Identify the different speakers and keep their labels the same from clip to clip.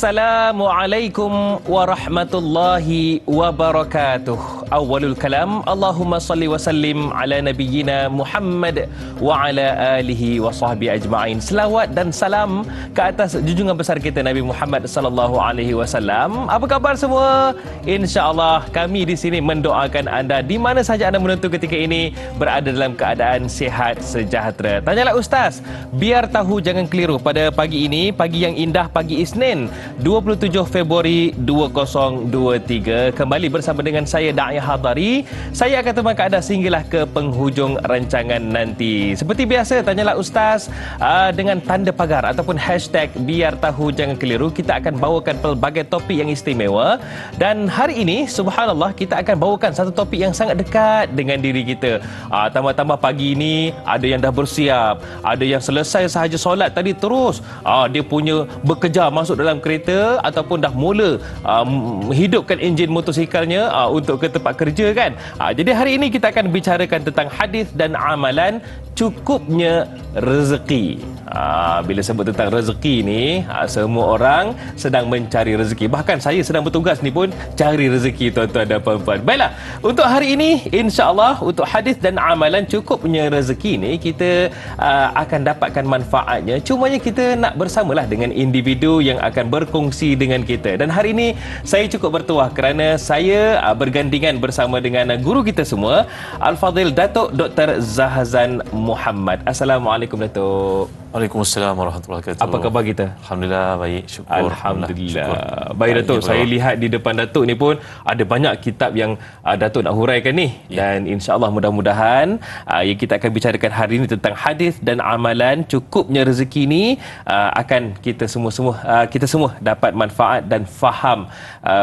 Speaker 1: Assalamualaikum warahmatullahi wabarakatuh. Awalul kalam, Allahumma salli wa sallim ala nabiyyina Muhammad wa ala alihi wa sahbihi ajma'in. Selawat dan salam ke atas junjungan besar kita Nabi Muhammad sallallahu alaihi wasallam. Apa khabar semua? Insya-Allah kami di sini mendoakan anda di mana saja anda menonton ketika ini berada dalam keadaan sihat sejahtera. Tanyalah Ustaz, biar tahu jangan keliru. Pada pagi ini, pagi yang indah, pagi Isnin 27 Februari 2023, kembali bersama dengan saya Da'i Hadari. Saya akan temankan anda sehinggalah ke penghujung rancangan nanti. Seperti biasa, tanyalah Ustaz dengan tanda pagar ataupun hashtag biar tahu jangan keliru. Kita akan bawakan pelbagai topik yang istimewa, dan hari ini subhanallah kita akan bawakan satu topik yang sangat dekat dengan diri kita. Tambah-tambah pagi ini ada yang dah bersiap, ada yang selesai sahaja solat tadi terus dia punya bekerja masuk dalam kereta ataupun dah mula hidupkan enjin motosikalnya untuk ke tempat kerja kan. Jadi hari ini kita akan bicarakan tentang hadis dan amalan cukupnya rezeki. Bila sebut tentang rezeki ni, semua orang sedang mencari rezeki. Bahkan saya sedang bertugas ni pun cari rezeki, tuan-tuan dan puan-puan. Baiklah, untuk hari ini insya-Allah untuk hadis dan amalan cukupnya rezeki ni kita akan dapatkan manfaatnya. Cumanya kita nak bersamalah dengan individu yang akan berkongsi dengan kita. Dan hari ini saya cukup bertuah kerana saya bergandingan bersama dengan guru kita semua, Al-Fadhil Datuk Dr. Zahazan Muhammad. Assalamualaikum Datuk.
Speaker 2: Waalaikumsalam warahmatullahi wabarakatuh.
Speaker 1: Apa khabar kita?
Speaker 2: Alhamdulillah baik, syukur.
Speaker 1: Alhamdulillah. Baik Datuk, saya lihat di depan Datuk ni pun ada banyak kitab yang Datuk nak huraikan ni. Dan insya-Allah mudah-mudahan yang kita akan bicarakan hari ini tentang hadis dan amalan cukupnya rezeki ni akan kita semua dapat manfaat dan faham.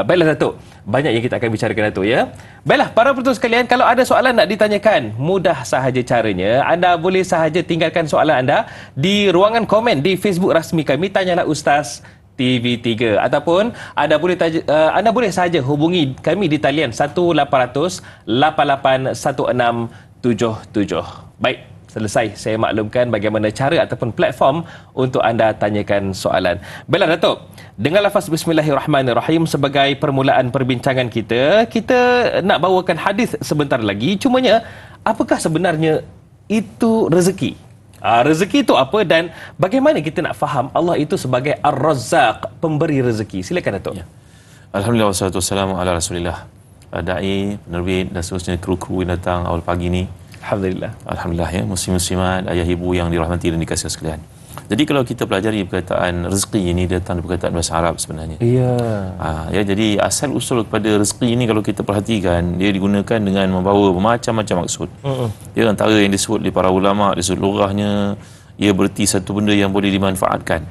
Speaker 1: Baiklah Datuk, banyak yang kita akan bicarakan Datuk ya. Baiklah para penonton sekalian, kalau ada soalan nak ditanyakan, mudah sahaja caranya. Anda boleh sahaja tinggalkan soalan anda di ruangan komen di Facebook rasmi kami, Tanyalah Ustaz TV3, ataupun anda boleh sahaja hubungi kami di talian 1800 881677. Baik, selesai saya maklumkan bagaimana cara ataupun platform untuk anda tanyakan soalan. Baiklah Datuk, dengan lafaz Bismillahirrahmanirrahim sebagai permulaan perbincangan kita, kita nak bawakan hadis sebentar lagi. Cumanya, apakah sebenarnya itu rezeki? Rezeki itu apa dan bagaimana kita nak faham Allah itu sebagai Ar-Razzaq, pemberi rezeki? Silakan Datuk.
Speaker 2: Ya. Alhamdulillah wassalatu wassalamu ala Rasulillah. Da'i, penerbit dan seterusnya, kru-kru yang datang awal pagi ni. Alhamdulillah. Alhamdulillah ya, muslim-muslimat, ayah ibu yang dirahmati dan dikasihi sekalian. Jadi kalau kita pelajari perkataan rezeki ini datang dari perkataan bahasa Arab sebenarnya. Ya. Ya, jadi asal usul kepada rezeki ini kalau kita perhatikan, dia digunakan dengan membawa bermacam-macam maksud. Ya, antara yang disebut oleh para ulama, disebut lughahnya, ia bererti satu benda yang boleh dimanfaatkan.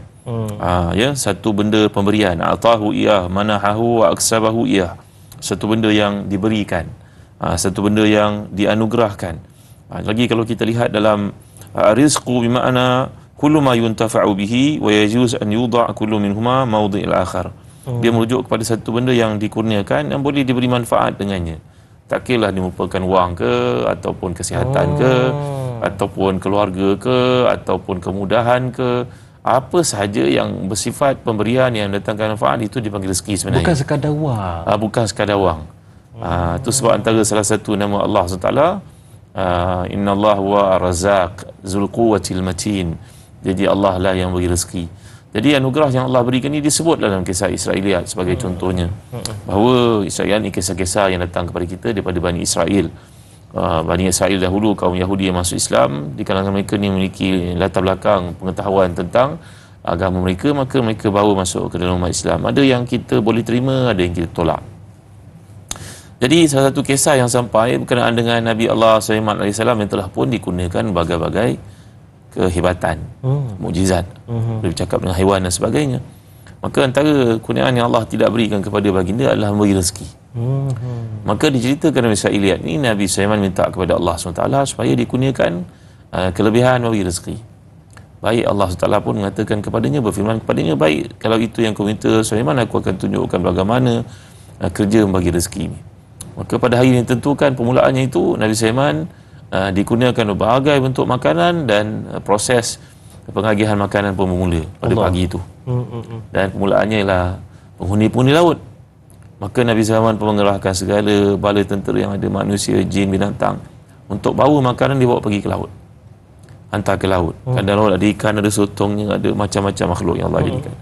Speaker 2: Ya, satu benda pemberian, atahu iyah, manahahu wa aksabahu iyah. Satu benda yang diberikan, satu benda yang dianugerahkan. Lagi kalau kita lihat dalam rizqu bermakna kullu ma yuntafa'u bihi wa yajuz an yudha' kullu minhuma mawdhi'il akhar. Dia merujuk kepada satu benda yang dikurniakan yang boleh diberi manfaat dengannya. Tak kiralah dia merupakan wang ke, ataupun kesihatan ke, ataupun keluarga ke, ataupun kemudahan ke, apa sahaja yang bersifat pemberian yang mendatangkan manfaat itu dipanggil rezeki sebenarnya.
Speaker 1: Bukan sekadar wang.
Speaker 2: Bukan sekadar wang. Itu sebab antara salah satu nama Allah SWT, Inna Allah wa Razaq Zul Quwwatil Matin. Jadi Allah lah yang beri rezeki. Jadi anugerah yang Allah berikan ini disebut dalam kisah Israiliyat sebagai contohnya. Bahawa Israel ini kisah-kisah yang datang kepada kita daripada Bani Israel. Bani Israel dahulu, kaum Yahudi yang masuk Islam, di kalangan mereka ni memiliki latar belakang pengetahuan tentang agama mereka, maka mereka bawa masuk ke dalam umat Islam. Ada yang kita boleh terima, ada yang kita tolak. Jadi salah satu kisah yang sampai berkenaan dengan Nabi Allah Sulaiman AS yang telah pun digunakan bagai-bagai kehebatan, mukjizat, boleh bercakap dengan haiwan dan sebagainya. Maka antara kurniaan yang Allah tidak berikan kepada baginda adalah memberi rezeki. Maka diceritakan dalam Israiliyat ini, Nabi Sulaiman minta kepada Allah SWT supaya dikurniakan kelebihan memberi rezeki. Baik, Allah SWT pun mengatakan kepadanya, berfirman kepadanya, baik, kalau itu yang kau minta Sulaiman, aku akan tunjukkan bagaimana kerja membagi rezeki ini. Maka pada hari yang ditentukan permulaannya itu, Nabi Sulaiman dikurniakan berbagai bentuk makanan dan proses pengagihan makanan pun bermula pada pagi itu. Dan permulaannya ialah penghuni-penghuni laut. Maka Nabi SAW pun mengerahkan segala bala tentera yang ada, manusia, jin, binatang, untuk bawa makanan dibawa pergi ke laut, hantar ke laut. Kadang laut ada ikan, ada sotongnya, ada macam-macam makhluk yang Allah jadikan.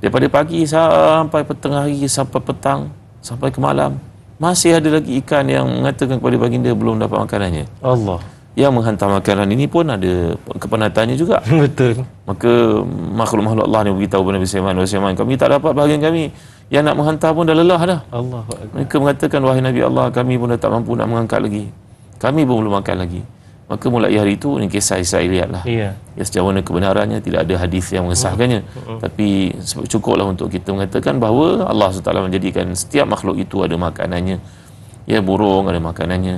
Speaker 2: Daripada pagi sampai petengah hari, sampai petang, sampai ke malam, masih ada lagi ikan yang mengatakan kepada baginda belum dapat makanannya.
Speaker 1: Allah.
Speaker 2: Yang menghantar makanan ini pun ada kepenatannya juga.
Speaker 1: Betul.
Speaker 2: Maka makhluk-makhluk Allah ni beritahu kepada Nabi Sulaiman, kami tak dapat bahagian kami. Yang nak menghantar pun dah lelah dah.
Speaker 1: Allah.
Speaker 2: Mereka mengatakan, wahai Nabi Allah, kami pun dah tak mampu nak mengangkat lagi. Kami pun belum makan lagi. Maka mulai hari itu, ini kisah Israeliat lah.
Speaker 1: Ya.
Speaker 2: Ya, sejauh mana kebenarannya, tidak ada hadis yang mengesahkannya. Tapi cukuplah untuk kita mengatakan bahawa Allah SWT menjadikan setiap makhluk itu ada makanannya. Ya, burung ada makanannya.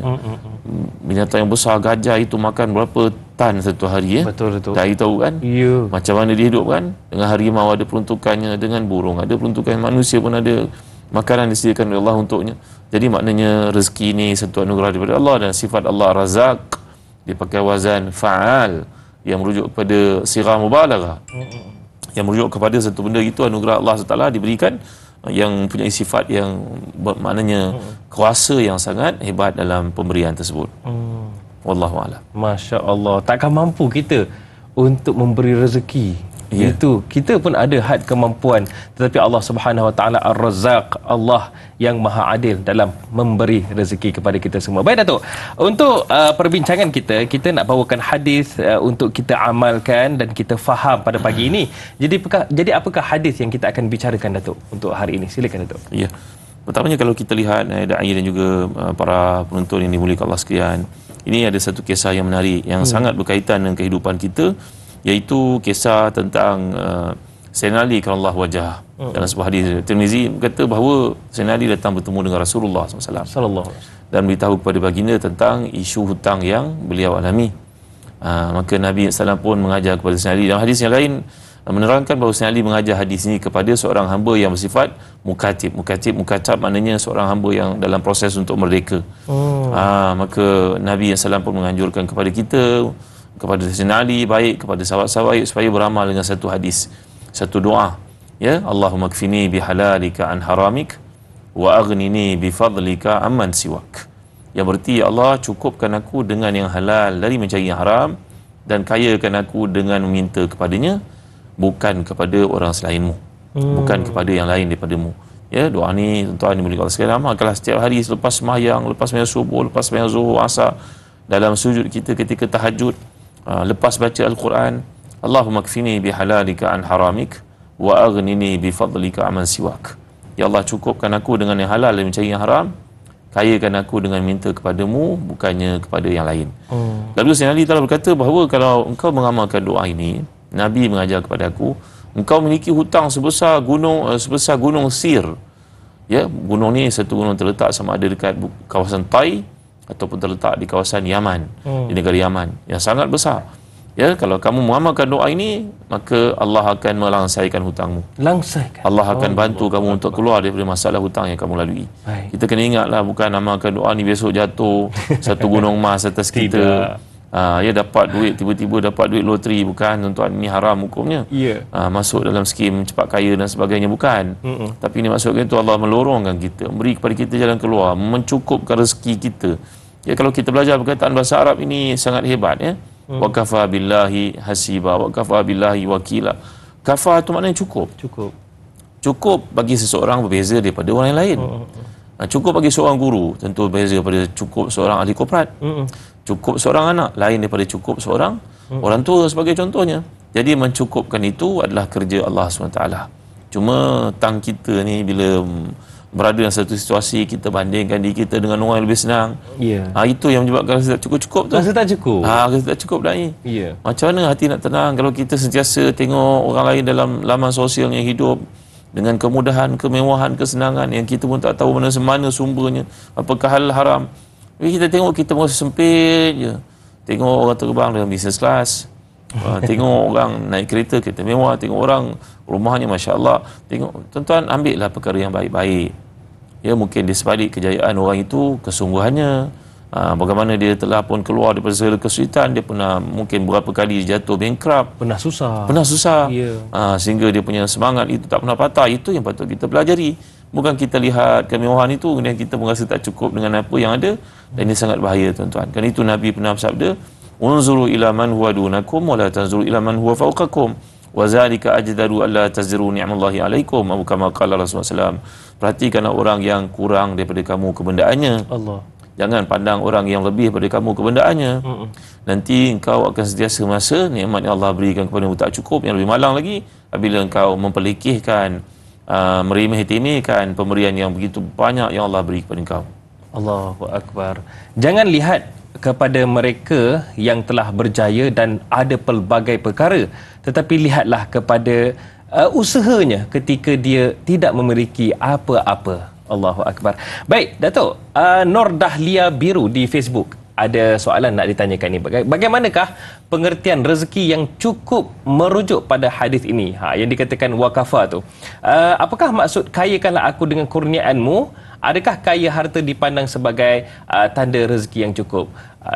Speaker 2: Binatang yang besar, gajah itu makan berapa tan satu hari, ya?
Speaker 1: Betul.
Speaker 2: Dah tahu kan?
Speaker 1: Ya.
Speaker 2: Macam mana dia hidup kan? Dengan harimau ada peruntukannya, dengan burung ada peruntukan, manusia pun ada makanan disediakan oleh Allah untuknya. Jadi maknanya rezeki ini satu anugerah daripada Allah, dan sifat Allah Razak dipakai wazan fa'al yang merujuk kepada sirah mubalaghah, yang merujuk kepada satu benda itu anugerah Allah SWT diberikan, yang mempunyai sifat yang maknanya kuasa yang sangat hebat dalam pemberian tersebut. Wallahu a'lam.
Speaker 1: Masya Allah. Takkan mampu kita untuk memberi rezeki.
Speaker 2: Ya.
Speaker 1: Itu kita pun ada had kemampuan, tetapi Allah Subhanahu Wa Taala Ar-Razzaq, Allah yang Maha Adil dalam memberi rezeki kepada kita semua. Baik Datuk, untuk perbincangan kita nak bawakan hadis untuk kita amalkan dan kita faham pada pagi ini. Jadi apakah hadis yang kita akan bicarakan Datuk untuk hari ini? Silakan Datuk.
Speaker 2: Ya. Pertamanya kalau kita lihat dai dan juga para penonton yang dimuliakan Allah sekalian, ini ada satu kisah yang menarik yang sangat berkaitan dengan kehidupan kita, iaitu kisah tentang Sayyidina Ali karramallahu wajhah. Dalam sebuah hadis Tirmizi berkata bahawa Sayyidina Ali datang bertemu dengan Rasulullah SAW dan beritahu kepada baginda tentang isu hutang yang beliau alami. Maka Nabi SAW pun mengajar kepada Sayyidina Ali. Dalam hadis yang lain menerangkan bahawa Sayyidina Ali mengajar hadis ini kepada seorang hamba yang bersifat mukatab maknanya seorang hamba yang dalam proses untuk merdeka. Maka Nabi SAW pun menganjurkan kepada kita, kepada Sayyidina Ali, baik kepada sahabat-sahabat supaya beramal dengan satu hadis, satu doa, ya, Allahumma kfini bihalalika an haramik wa aghnini bifadlika amman siwak, yang berarti, ya Allah, cukupkan aku dengan yang halal dari mencari yang haram, dan kayakan aku dengan meminta kepadanya, bukan kepada orang selainmu, bukan kepada yang lain daripadamu. Ya, doa ni tuan-tuan dimulai Allah sekalian, amalkanlah setiap hari selepas sembahyang, lepas sembahyang subuh, lepas sembahyang zuhur, asar, dalam sujud kita ketika tahajud, lepas baca Al-Quran, Allahumma kfini bihalalika an haramik wa aghnini bifadlika aman siwak. Ya Allah, cukupkan aku dengan yang halal dan mencari yang haram, kayakan aku dengan minta kepadamu, bukannya kepada yang lain. Lalu Sayyidina Ali telah berkata bahawa kalau engkau mengamalkan doa ini, Nabi mengajar kepada aku, engkau memiliki hutang sebesar gunung Sir. Ya, gunung ni satu gunung terletak sama ada dekat kawasan Tai ataupun terletak di kawasan Yaman, di negara Yaman, yang sangat besar. Ya, kalau kamu mengamalkan doa ini, maka Allah akan melangsaikan hutangmu.
Speaker 1: Langsaikan.
Speaker 2: Allah akan bantu kamu untuk keluar daripada masalah hutang yang kamu lalui.
Speaker 1: Baik.
Speaker 2: Kita kena ingatlah, bukan amalkan doa ni besok jatuh satu gunung emas atas kita. Ya, dapat duit, tiba-tiba dapat duit loteri, bukan tuan-tuan, ini haram hukumnya. Masuk dalam skim cepat kaya dan sebagainya, bukan. Tapi ini maksudnya itu Allah melorongkan kita, memberi kepada kita jalan keluar, mencukupkan rezeki kita. Ya, kalau kita belajar perkataan bahasa Arab ini sangat hebat, ya. Wa kafa billahi hasiba, wa kafa billahi wakila. Kafa itu maknanya cukup. Cukup bagi seseorang berbeza daripada orang yang lain. Cukup bagi seorang guru tentu berbeza daripada cukup seorang ahli korporat. Cukup seorang anak lain daripada cukup seorang orang tua sebagai contohnya. Jadi mencukupkan itu adalah kerja Allah SWT. Cuma tang kita ni bila berada dalam satu situasi, kita bandingkan diri kita dengan orang yang lebih senang. Itu yang menyebabkan rasa tak cukup tu.
Speaker 1: Rasa tak cukup.
Speaker 2: Rasa tak cukup dah ni. Macam mana hati nak tenang kalau kita sentiasa tengok orang lain dalam laman sosial yang hidup dengan kemudahan, kemewahan, kesenangan yang kita pun tak tahu mana sumbernya, apakah halal haram. Jadi kita tengok, kita merasa sempit je. Tengok orang terbang dalam business class, tengok orang naik kereta mewah, tengok orang rumahnya Masya Allah. Tengok, tuan-tuan, ambillah perkara yang baik-baik. Ya, mungkin di sebalik kejayaan orang itu kesungguhannya, bagaimana dia telah pun keluar daripada segala kesulitan, dia pernah mungkin berapa kali jatuh bankrupt,
Speaker 1: Pernah susah.
Speaker 2: ya. Sehingga dia punya semangat itu tak pernah patah. Itu yang patut kita pelajari. Bukan kita lihat kemewahan itu kemudian kita merasa tak cukup dengan apa yang ada, dan ini sangat bahaya tuan-tuan. Kan itu Nabi pernah bersabda, unzuru ila man huwa dunakum wa la tanzuru ila man huwa fawqakum wa zalika ajdaru alla tazru ni'mallahi alaikum, atau kama qala Rasulullah SAW. Perhatikanlah orang yang kurang daripada kamu kebendaannya.
Speaker 1: Allah.
Speaker 2: Jangan pandang orang yang lebih daripada kamu kebendaannya. Nanti engkau akan sentiasa merasa nikmat yang Allah berikan kepadamu tak cukup. Yang lebih malang lagi apabila engkau memperlekehkan, meremeh-temehkan pemberian yang begitu banyak yang Allah beri kepada engkau.
Speaker 1: Allahu Akbar. Jangan lihat kepada mereka yang telah berjaya dan ada pelbagai perkara, tetapi lihatlah kepada usahanya ketika dia tidak memiliki apa-apa. Allahu Akbar. Baik, Datuk. Nur Dahlia Biru di Facebook ada soalan nak ditanyakan ni. Bagaimanakah pengertian rezeki yang cukup merujuk pada hadis ini? Yang dikatakan wakafa tu. Apakah maksud kayakanlah aku dengan kurniaanmu? Adakah kaya harta dipandang sebagai tanda rezeki yang cukup?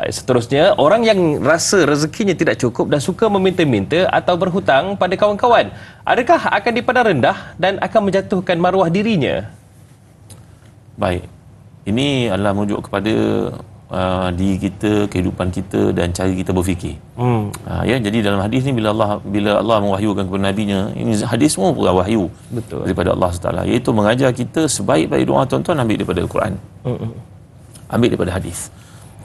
Speaker 1: Seterusnya, orang yang rasa rezekinya tidak cukup dan suka meminta-minta atau berhutang pada kawan-kawan, adakah akan dipandang rendah dan akan menjatuhkan maruah dirinya?
Speaker 2: Baik, ini adalah merujuk kepada diri kita, kehidupan kita dan cara kita berfikir. Ya, jadi dalam hadis ni bila Allah mewahyukan kepada nabinya, ini hadis semua pula wahyu.
Speaker 1: Betul.
Speaker 2: Daripada Allah SWT, iaitu mengajar kita sebaik-baik doa tuan-tuan ambil daripada Al-Quran. Ambil daripada hadis.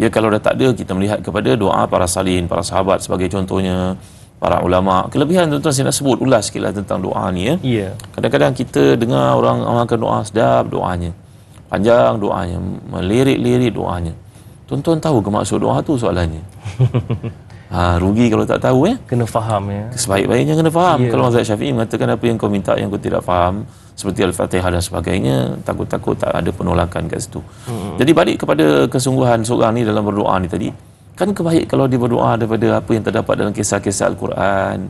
Speaker 2: Ya, kalau dah tak ada, kita melihat kepada doa para salihin, para sahabat sebagai contohnya, para ulama. Kelebihan tuan-tuan saya nak sebut ulas sikitlah tentang doa ni ya.
Speaker 1: Yeah.
Speaker 2: Kadang-kadang kita dengar orang amalkan doa, sedap doanya, panjang doanya, melirik-lirik doanya. Tuan-tuan tahu ke maksud doa tu soalannya? Rugi kalau tak tahu ya.
Speaker 1: Kena faham ya.
Speaker 2: Sebaik-baiknya kena faham.
Speaker 1: Yeah.
Speaker 2: Kalau mazhab Syafi'i mengatakan apa yang kau minta yang kau tidak faham, seperti Al-Fatihah dan sebagainya, takut-takut tak ada penolakan kat situ. Jadi balik kepada kesungguhan seorang ni dalam berdoa ni tadi, kan kebaik kalau dia berdoa daripada apa yang terdapat dalam kisah-kisah Al-Quran.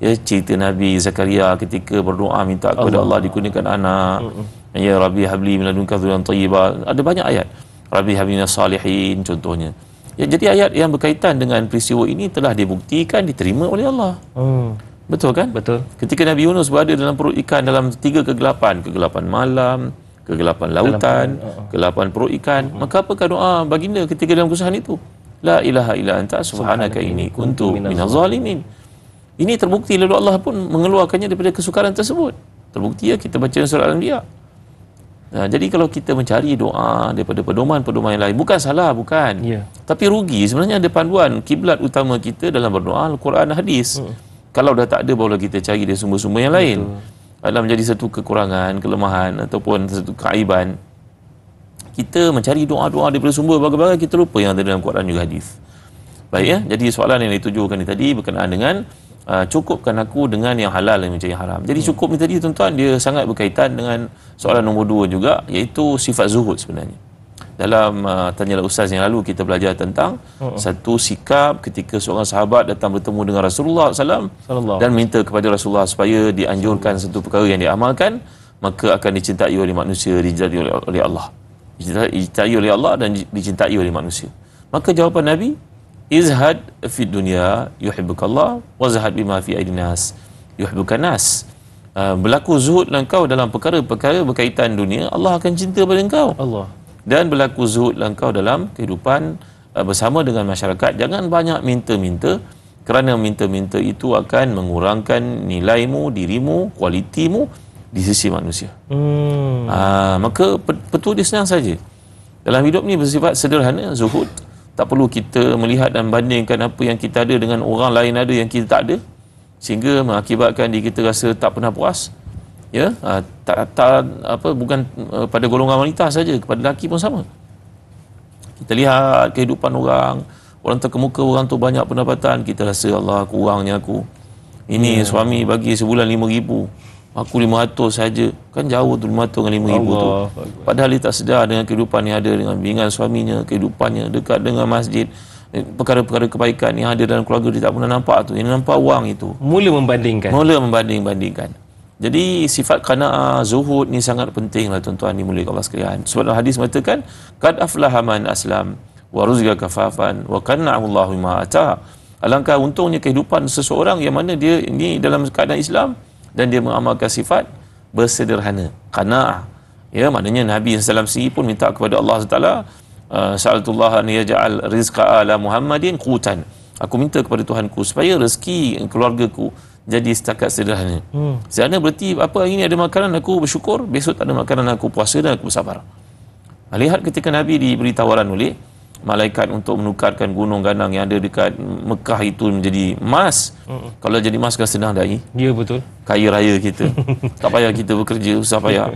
Speaker 2: Ya, cerita Nabi Zakaria ketika berdoa minta kepada Allah dikurniakan anak. Ya Rabbi habli min ladunka dzurriyyatan thayyibah. Ada banyak ayat. Rabbi habli minas salihin contohnya. Ya, jadi ayat yang berkaitan dengan peristiwa ini telah dibuktikan diterima oleh Allah. Betul kan?
Speaker 1: Betul.
Speaker 2: Ketika Nabi Yunus berada dalam perut ikan dalam 3 kegelapan malam, kegelapan lautan, kegelapan perut ikan, maka apakah doa baginda ketika dalam kesusahan itu? La ilaha illa anta subhanaka inni kuntu minaz zalimin. Ini terbukti lalu Allah pun mengeluarkannya daripada kesukaran tersebut. Terbukti ya, kita baca surah Al-Anbiya. Jadi kalau kita mencari doa daripada pedoman-pedoman yang lain, bukan salah, bukan.
Speaker 1: Yeah.
Speaker 2: Tapi rugi. Sebenarnya ada panduan kiblat utama kita dalam berdoa Al-Quran dan hadis. Kalau dah tak ada, barulah kita cari dia sumber-sumber yang lain. Adalah menjadi satu kekurangan, kelemahan ataupun satu keaiban. Kita mencari doa-doa daripada sumber bagai-bagai, kita lupa yang ada dalam Quran juga hadis. Baik ya. Jadi soalan yang ditujukan ni tadi berkenaan dengan cukupkan aku dengan yang halal yang mencari haram. Jadi cukup ni tadi tuan-tuan, dia sangat berkaitan dengan soalan nombor 2 juga, iaitu sifat zuhud sebenarnya. Dalam Tanyalah Ustaz yang lalu kita belajar tentang satu sikap ketika seorang sahabat datang bertemu dengan Rasulullah SAW dan minta kepada Rasulullah supaya dianjurkan satu perkara yang diamalkan, maka akan dicintai oleh manusia, dicintai oleh Allah. Dicintai oleh Allah dan dicintai oleh manusia. Maka jawapan Nabi, izhad fi dunya yuhibbukallah wa zahad bima fi aidin nas yuhibbukan nas. Berlaku zuhud engkau dalam perkara-perkara berkaitan dunia, Allah akan cinta pada engkau.
Speaker 1: Allah.
Speaker 2: Dan berlaku zuhud engkau dalam kehidupan bersama dengan masyarakat. Jangan banyak minta-minta, kerana minta-minta itu akan mengurangkan nilaimu, dirimu, kualitimu di sisi manusia. Maka betul dia senang saja. Dalam hidup ni bersifat sederhana, zuhud. Tak perlu kita melihat dan bandingkan apa yang kita ada dengan orang lain ada yang kita tak ada, sehingga mengakibatkan diri kita rasa tak pernah puas. Ya, bukan pada golongan wanita saja, kepada lelaki pun sama. Kita lihat kehidupan orang terkemuka, orang tu banyak pendapatan, kita rasa Allah kurangnya aku. Ini suami bagi sebulan 5,000, aku 500 saja. Kan jauh tu 500 dengan 5,000 tu. Padahal dia tak sedar dengan kehidupan yang ada, dengan bimbingan suaminya, kehidupannya dekat dengan masjid, perkara-perkara kebaikan yang ada dalam keluarga dia tak pernah nampak tu. Yang nampak wang itu. Mula membandingkan. Jadi sifat qanaah, zuhud ni sangat pentinglah tuan-tuan, dimuliakan Allah sekalian. Sebab dalam hadis mengatakan qad aflaha man aslam wa ruzqa kafafan wa qanna'ahu Allahu bima ata. Alangkah untungnya kehidupan seseorang yang mana dia ini dalam keadaan Islam dan dia mengamalkan sifat bersederhana, qanaah. Ya, maknanya Nabi sallallahu alaihi wasallam sendiri pun minta kepada Allah Taala, sa'altullah an yaj'al rizqa ala Muhammadin qutan. Aku minta kepada Tuhanku supaya rezeki keluargaku jadi setakat sederhana. Sederhana berarti apa, hari ini ada makanan aku bersyukur, besok tak ada makanan aku puasa dan aku bersabar. Lihat ketika Nabi diberi tawaran oleh malaikat untuk menukarkan gunung ganang yang ada dekat Mekah itu menjadi emas. Kalau jadi emas kan senang dah.
Speaker 1: Ya, betul.
Speaker 2: Kaya raya kita. Tak payah kita bekerja, susah payah.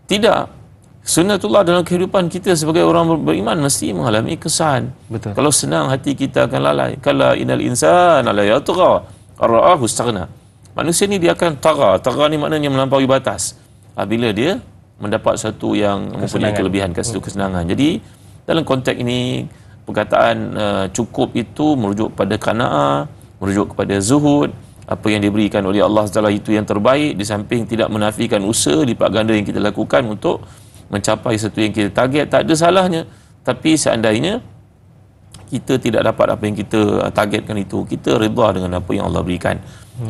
Speaker 2: Tidak. Sunnatullah dalam kehidupan kita sebagai orang beriman mesti mengalami kesan.
Speaker 1: Betul.
Speaker 2: Kalau senang hati kita akan lalai. Kala innal insana la yatgha ar-ra'ahu istaghna. Manusia ni dia akan tagha. Tagha ni maknanya melampaui batas. Bila dia mendapat satu yang mempunyai kelebihan, satu kesenangan. Jadi dalam konteks ini perkataan cukup itu merujuk kepada qanaah, merujuk kepada zuhud. Apa yang diberikan oleh Allah Taala itu yang terbaik, di samping tidak menafikan usaha lipat ganda yang kita lakukan untuk mencapai sesuatu yang kita target. Tak ada salahnya. Tapi seandainya kita tidak dapat apa yang kita targetkan itu, kita redha dengan apa yang Allah berikan.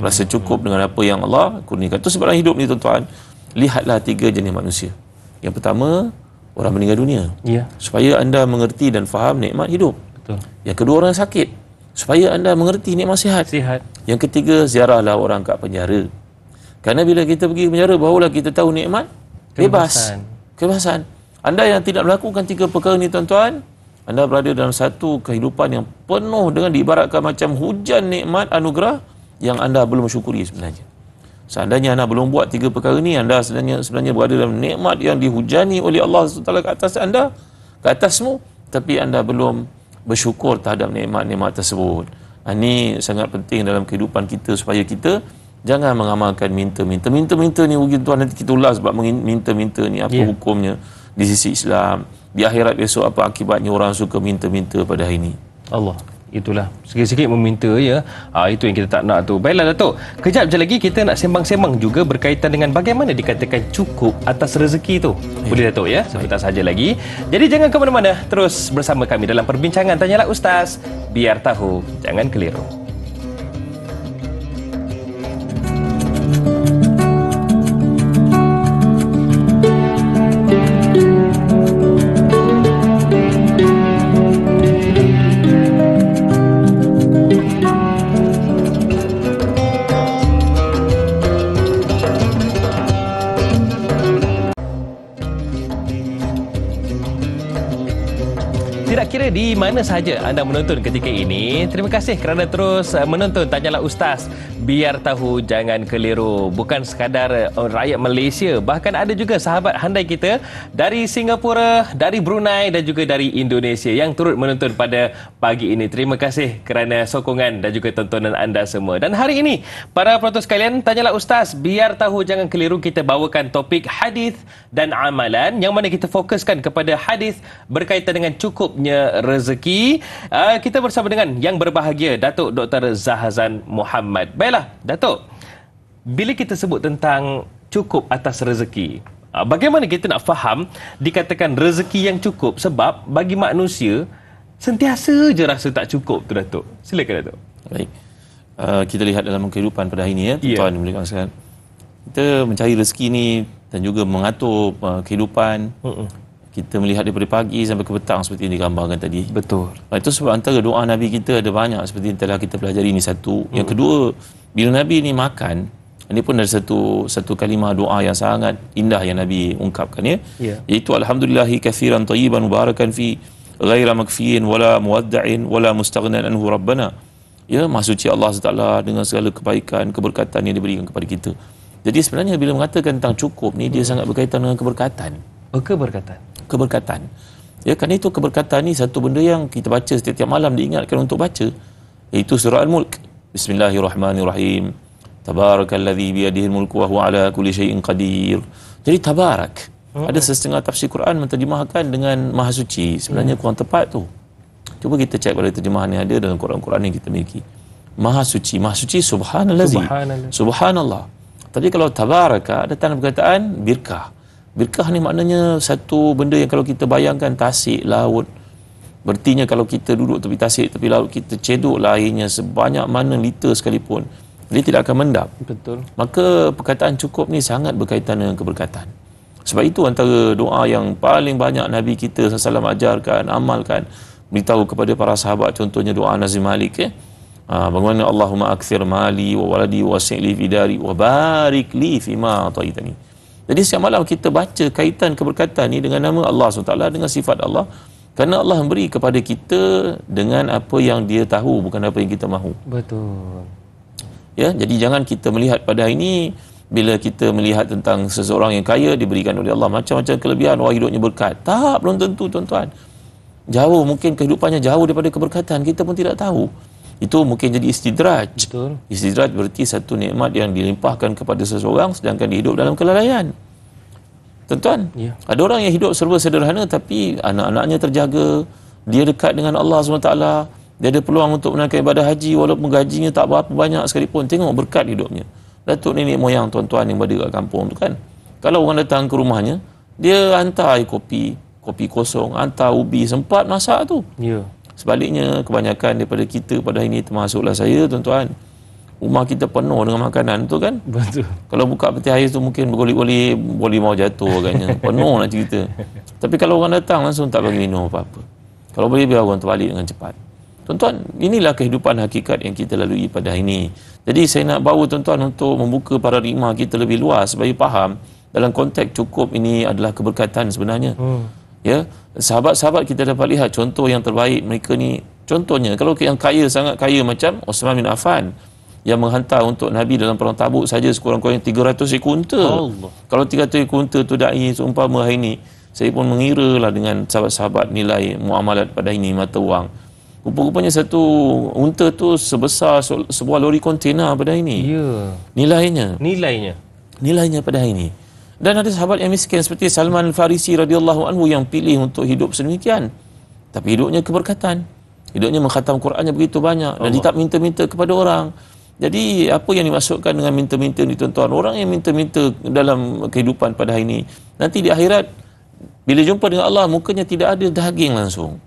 Speaker 2: Rasa cukup dengan apa yang Allah kurniakan. Itu sebab dalam hidup ni tuan-tuan, lihatlah 3 jenis manusia. Yang pertama, orang meninggal dunia. Ya. Supaya anda mengerti dan faham nikmat hidup. Betul. Yang kedua, orang sakit. Supaya anda mengerti nikmat sihat. Yang ketiga, ziarahlah orang kat penjara. Kerana bila kita pergi ke penjara, barulah kita tahu nikmat bebas. Kebebasan. Anda yang tidak melakukan 3 perkara ni tuan-tuan, anda berada dalam satu kehidupan yang penuh dengan diibaratkan macam hujan nikmat anugerah yang anda belum syukuri sebenarnya. Seandainya anda belum buat 3 perkara ni, anda sebenarnya berada dalam nikmat yang dihujani oleh Allah SWT ke atas anda, ke atasmu, tapi anda belum bersyukur terhadap nikmat-nikmat tersebut. Ini sangat penting dalam kehidupan kita supaya kita jangan mengamalkan minta-minta ni rugi tuan, nanti kita ulas sebab minta-minta ni apa hukumnya di sisi Islam. Di akhirat besok apa akibatnya orang suka minta-minta pada hari ini. Allah. Itulah, sikit-sikit meminta ya. Itu yang kita tak nak tu. Baiklah Datuk, kejap je lagi kita nak sembang-sembang juga berkaitan dengan bagaimana dikatakan cukup atas rezeki tu. Boleh Datuk ya? Sebentar saja lagi. Jadi jangan ke mana-mana, terus bersama kami dalam perbincangan Tanyalah Ustaz, biar tahu jangan keliru. Kira di mana sahaja anda menonton ketika ini, terima kasih kerana terus menonton Tanyalah Ustaz, biar tahu jangan keliru. Bukan sekadar rakyat Malaysia, bahkan ada juga sahabat handai kita dari Singapura, dari Brunei dan juga dari Indonesia yang turut menonton pada pagi ini. Terima kasih kerana sokongan dan juga tontonan anda semua. Dan hari ini, para penonton sekalian, Tanyalah Ustaz, biar tahu jangan keliru, kita bawakan topik hadis dan amalan yang mana kita fokuskan kepada hadis berkaitan dengan cukupnya rezeki. Kita bersama dengan yang berbahagia, Datuk Dr. Zahazan Muhammad. Baiklah, Datuk, bila kita sebut tentang cukup atas rezeki, bagaimana kita nak faham dikatakan rezeki yang cukup? Sebab bagi manusia sentiasa je rasa tak cukup tu, Datuk. Silakan Datuk. Baik. Kita lihat dalam kehidupan pada hari ini ya, tuan-tuan boleh katakan. Kita mencari rezeki ni dan juga mengatur kehidupan. Kita melihat daripada pagi sampai ke petang seperti yang digambarkan tadi. Betul. Itu sebab antara doa Nabi kita ada banyak seperti yang telah kita pelajari ini satu. Yang kedua, bila Nabi ni makan, ini pun ada satu kalimah doa yang sangat indah yang Nabi ungkapkan ya. Iaitu alhamdulillahi katsiran tayyiban mubarakan fi ghaira makfiin wala muwadda'in wala mustaghnan anhu rabbana. Ya, Maha Suci Allah SWT dengan segala kebaikan, keberkatan yang diberikan kepada kita. Jadi sebenarnya bila mengatakan tentang cukup ni, dia sangat berkaitan dengan keberkatan. Keberkatan. Ya, kerana itu keberkatan ni satu benda yang kita baca setiap malam, diingatkan untuk baca. Iaitu surah Al-Mulk. Bismillahirrahmanirrahim. Tabarakalladzi biyadihil mulku wa huwa ala kulli syai'in qadir. Jadi tabarak. Ada setengah tafsir Quran menterjemahkan dengan Maha Suci. Sebenarnya kurang tepat tu. Cuba kita cek pada terjemahan yang ada dalam Quran-Quran yang kita miliki. Maha Suci subhanallazi. Subhanallah. Tapi kalau tabaraka datang perkataan birkah. Birkah ni maknanya satu benda yang kalau kita bayangkan tasik, laut, Berartinya kalau kita duduk tepi tasik, tepi laut, kita cedoklah airnya sebanyak mana liter sekalipun, dia tidak akan mendap.
Speaker 1: Betul.
Speaker 2: Maka perkataan cukup ni sangat berkaitan dengan keberkatan. Sebab itu antara doa yang paling banyak Nabi kita SAW ajarkan, amalkan, beritahu kepada para sahabat, contohnya doa Nazim Malik, bagaimana Allahumma akthir mali wa waladi wa wasi' li fi dari wa barik li fima ataitani. Jadi setiap malam kita baca kaitan keberkatan ni dengan nama Allah SWT, dengan sifat Allah, kerana Allah memberi kepada kita dengan apa yang Dia tahu, bukan apa yang kita mahu.
Speaker 1: Betul.
Speaker 2: Ya, jadi jangan kita melihat pada hari ini, bila kita melihat tentang seseorang yang kaya, diberikan oleh Allah macam-macam kelebihan, wah hidupnya berkat. Tak, belum tentu tuan-tuan. Jauh, mungkin kehidupannya jauh daripada keberkatan, kita pun tidak tahu. Itu mungkin jadi istidraj.
Speaker 1: Betul.
Speaker 2: Istidraj berarti satu nikmat yang dilimpahkan kepada seseorang sedangkan dia hidup dalam kelalaian. Tuan-tuan,
Speaker 1: Ya.
Speaker 2: ada orang yang hidup serba sederhana tapi anak-anaknya terjaga, dia dekat dengan Allah SWT, dia ada peluang untuk menunaikan ibadah haji walaupun gajinya tak berapa banyak sekalipun. Tengok berkat hidupnya. Datuk nenek moyang tuan-tuan yang berada kat kampung tu kan, kalau orang datang ke rumahnya, dia hantar air kopi kosong, hantar ubi, sempat masak tu.
Speaker 1: Ya.
Speaker 2: Sebaliknya, kebanyakan daripada kita pada hari ini, termasuklah saya tuan-tuan, rumah kita penuh dengan makanan tu kan.
Speaker 1: Betul.
Speaker 2: Kalau buka peti ais tu mungkin bergolek-golek, boleh mau jatuh agaknya. Penuh nak cerita. Tapi kalau orang datang langsung tak bagi minum apa-apa. Kalau boleh biar orang terbalik dengan cepat. Tuan-tuan, inilah kehidupan hakikat yang kita lalui pada hari ini. Jadi saya nak bawa tuan-tuan untuk membuka paradigma kita lebih luas supaya faham dalam konteks cukup ini adalah keberkatan sebenarnya. Ya, sahabat-sahabat kita dapat lihat contoh yang terbaik mereka ni. Contohnya, kalau yang kaya, sangat kaya macam Uthman bin Affan, yang menghantar untuk Nabi dalam perang Tabuk saja sekurang-kurangnya 300 ekor unta.
Speaker 1: Allah.
Speaker 2: Kalau 300 ekor unta tu dai seumpama hari ini, saya pun mengira lah dengan sahabat-sahabat nilai muamalat pada hari ini mata wang. Rupa-rupanya satu unta tu sebesar sebuah lori kontena pada hari ini.
Speaker 1: Ya.
Speaker 2: Nilainya pada hari ini. Dan ada sahabat yang miskin seperti Salman Al-Farisi radhiyallahu anhu yang pilih untuk hidup sedemikian. Tapi hidupnya keberkatan. Hidupnya mengkhatam Qurannya begitu banyak dan dia tak minta-minta kepada orang. Jadi apa yang dimaksudkan dengan minta-minta ni tuan-tuan? Orang yang minta-minta dalam kehidupan pada hari ini, nanti di akhirat bila jumpa dengan Allah, mukanya tidak ada daging langsung.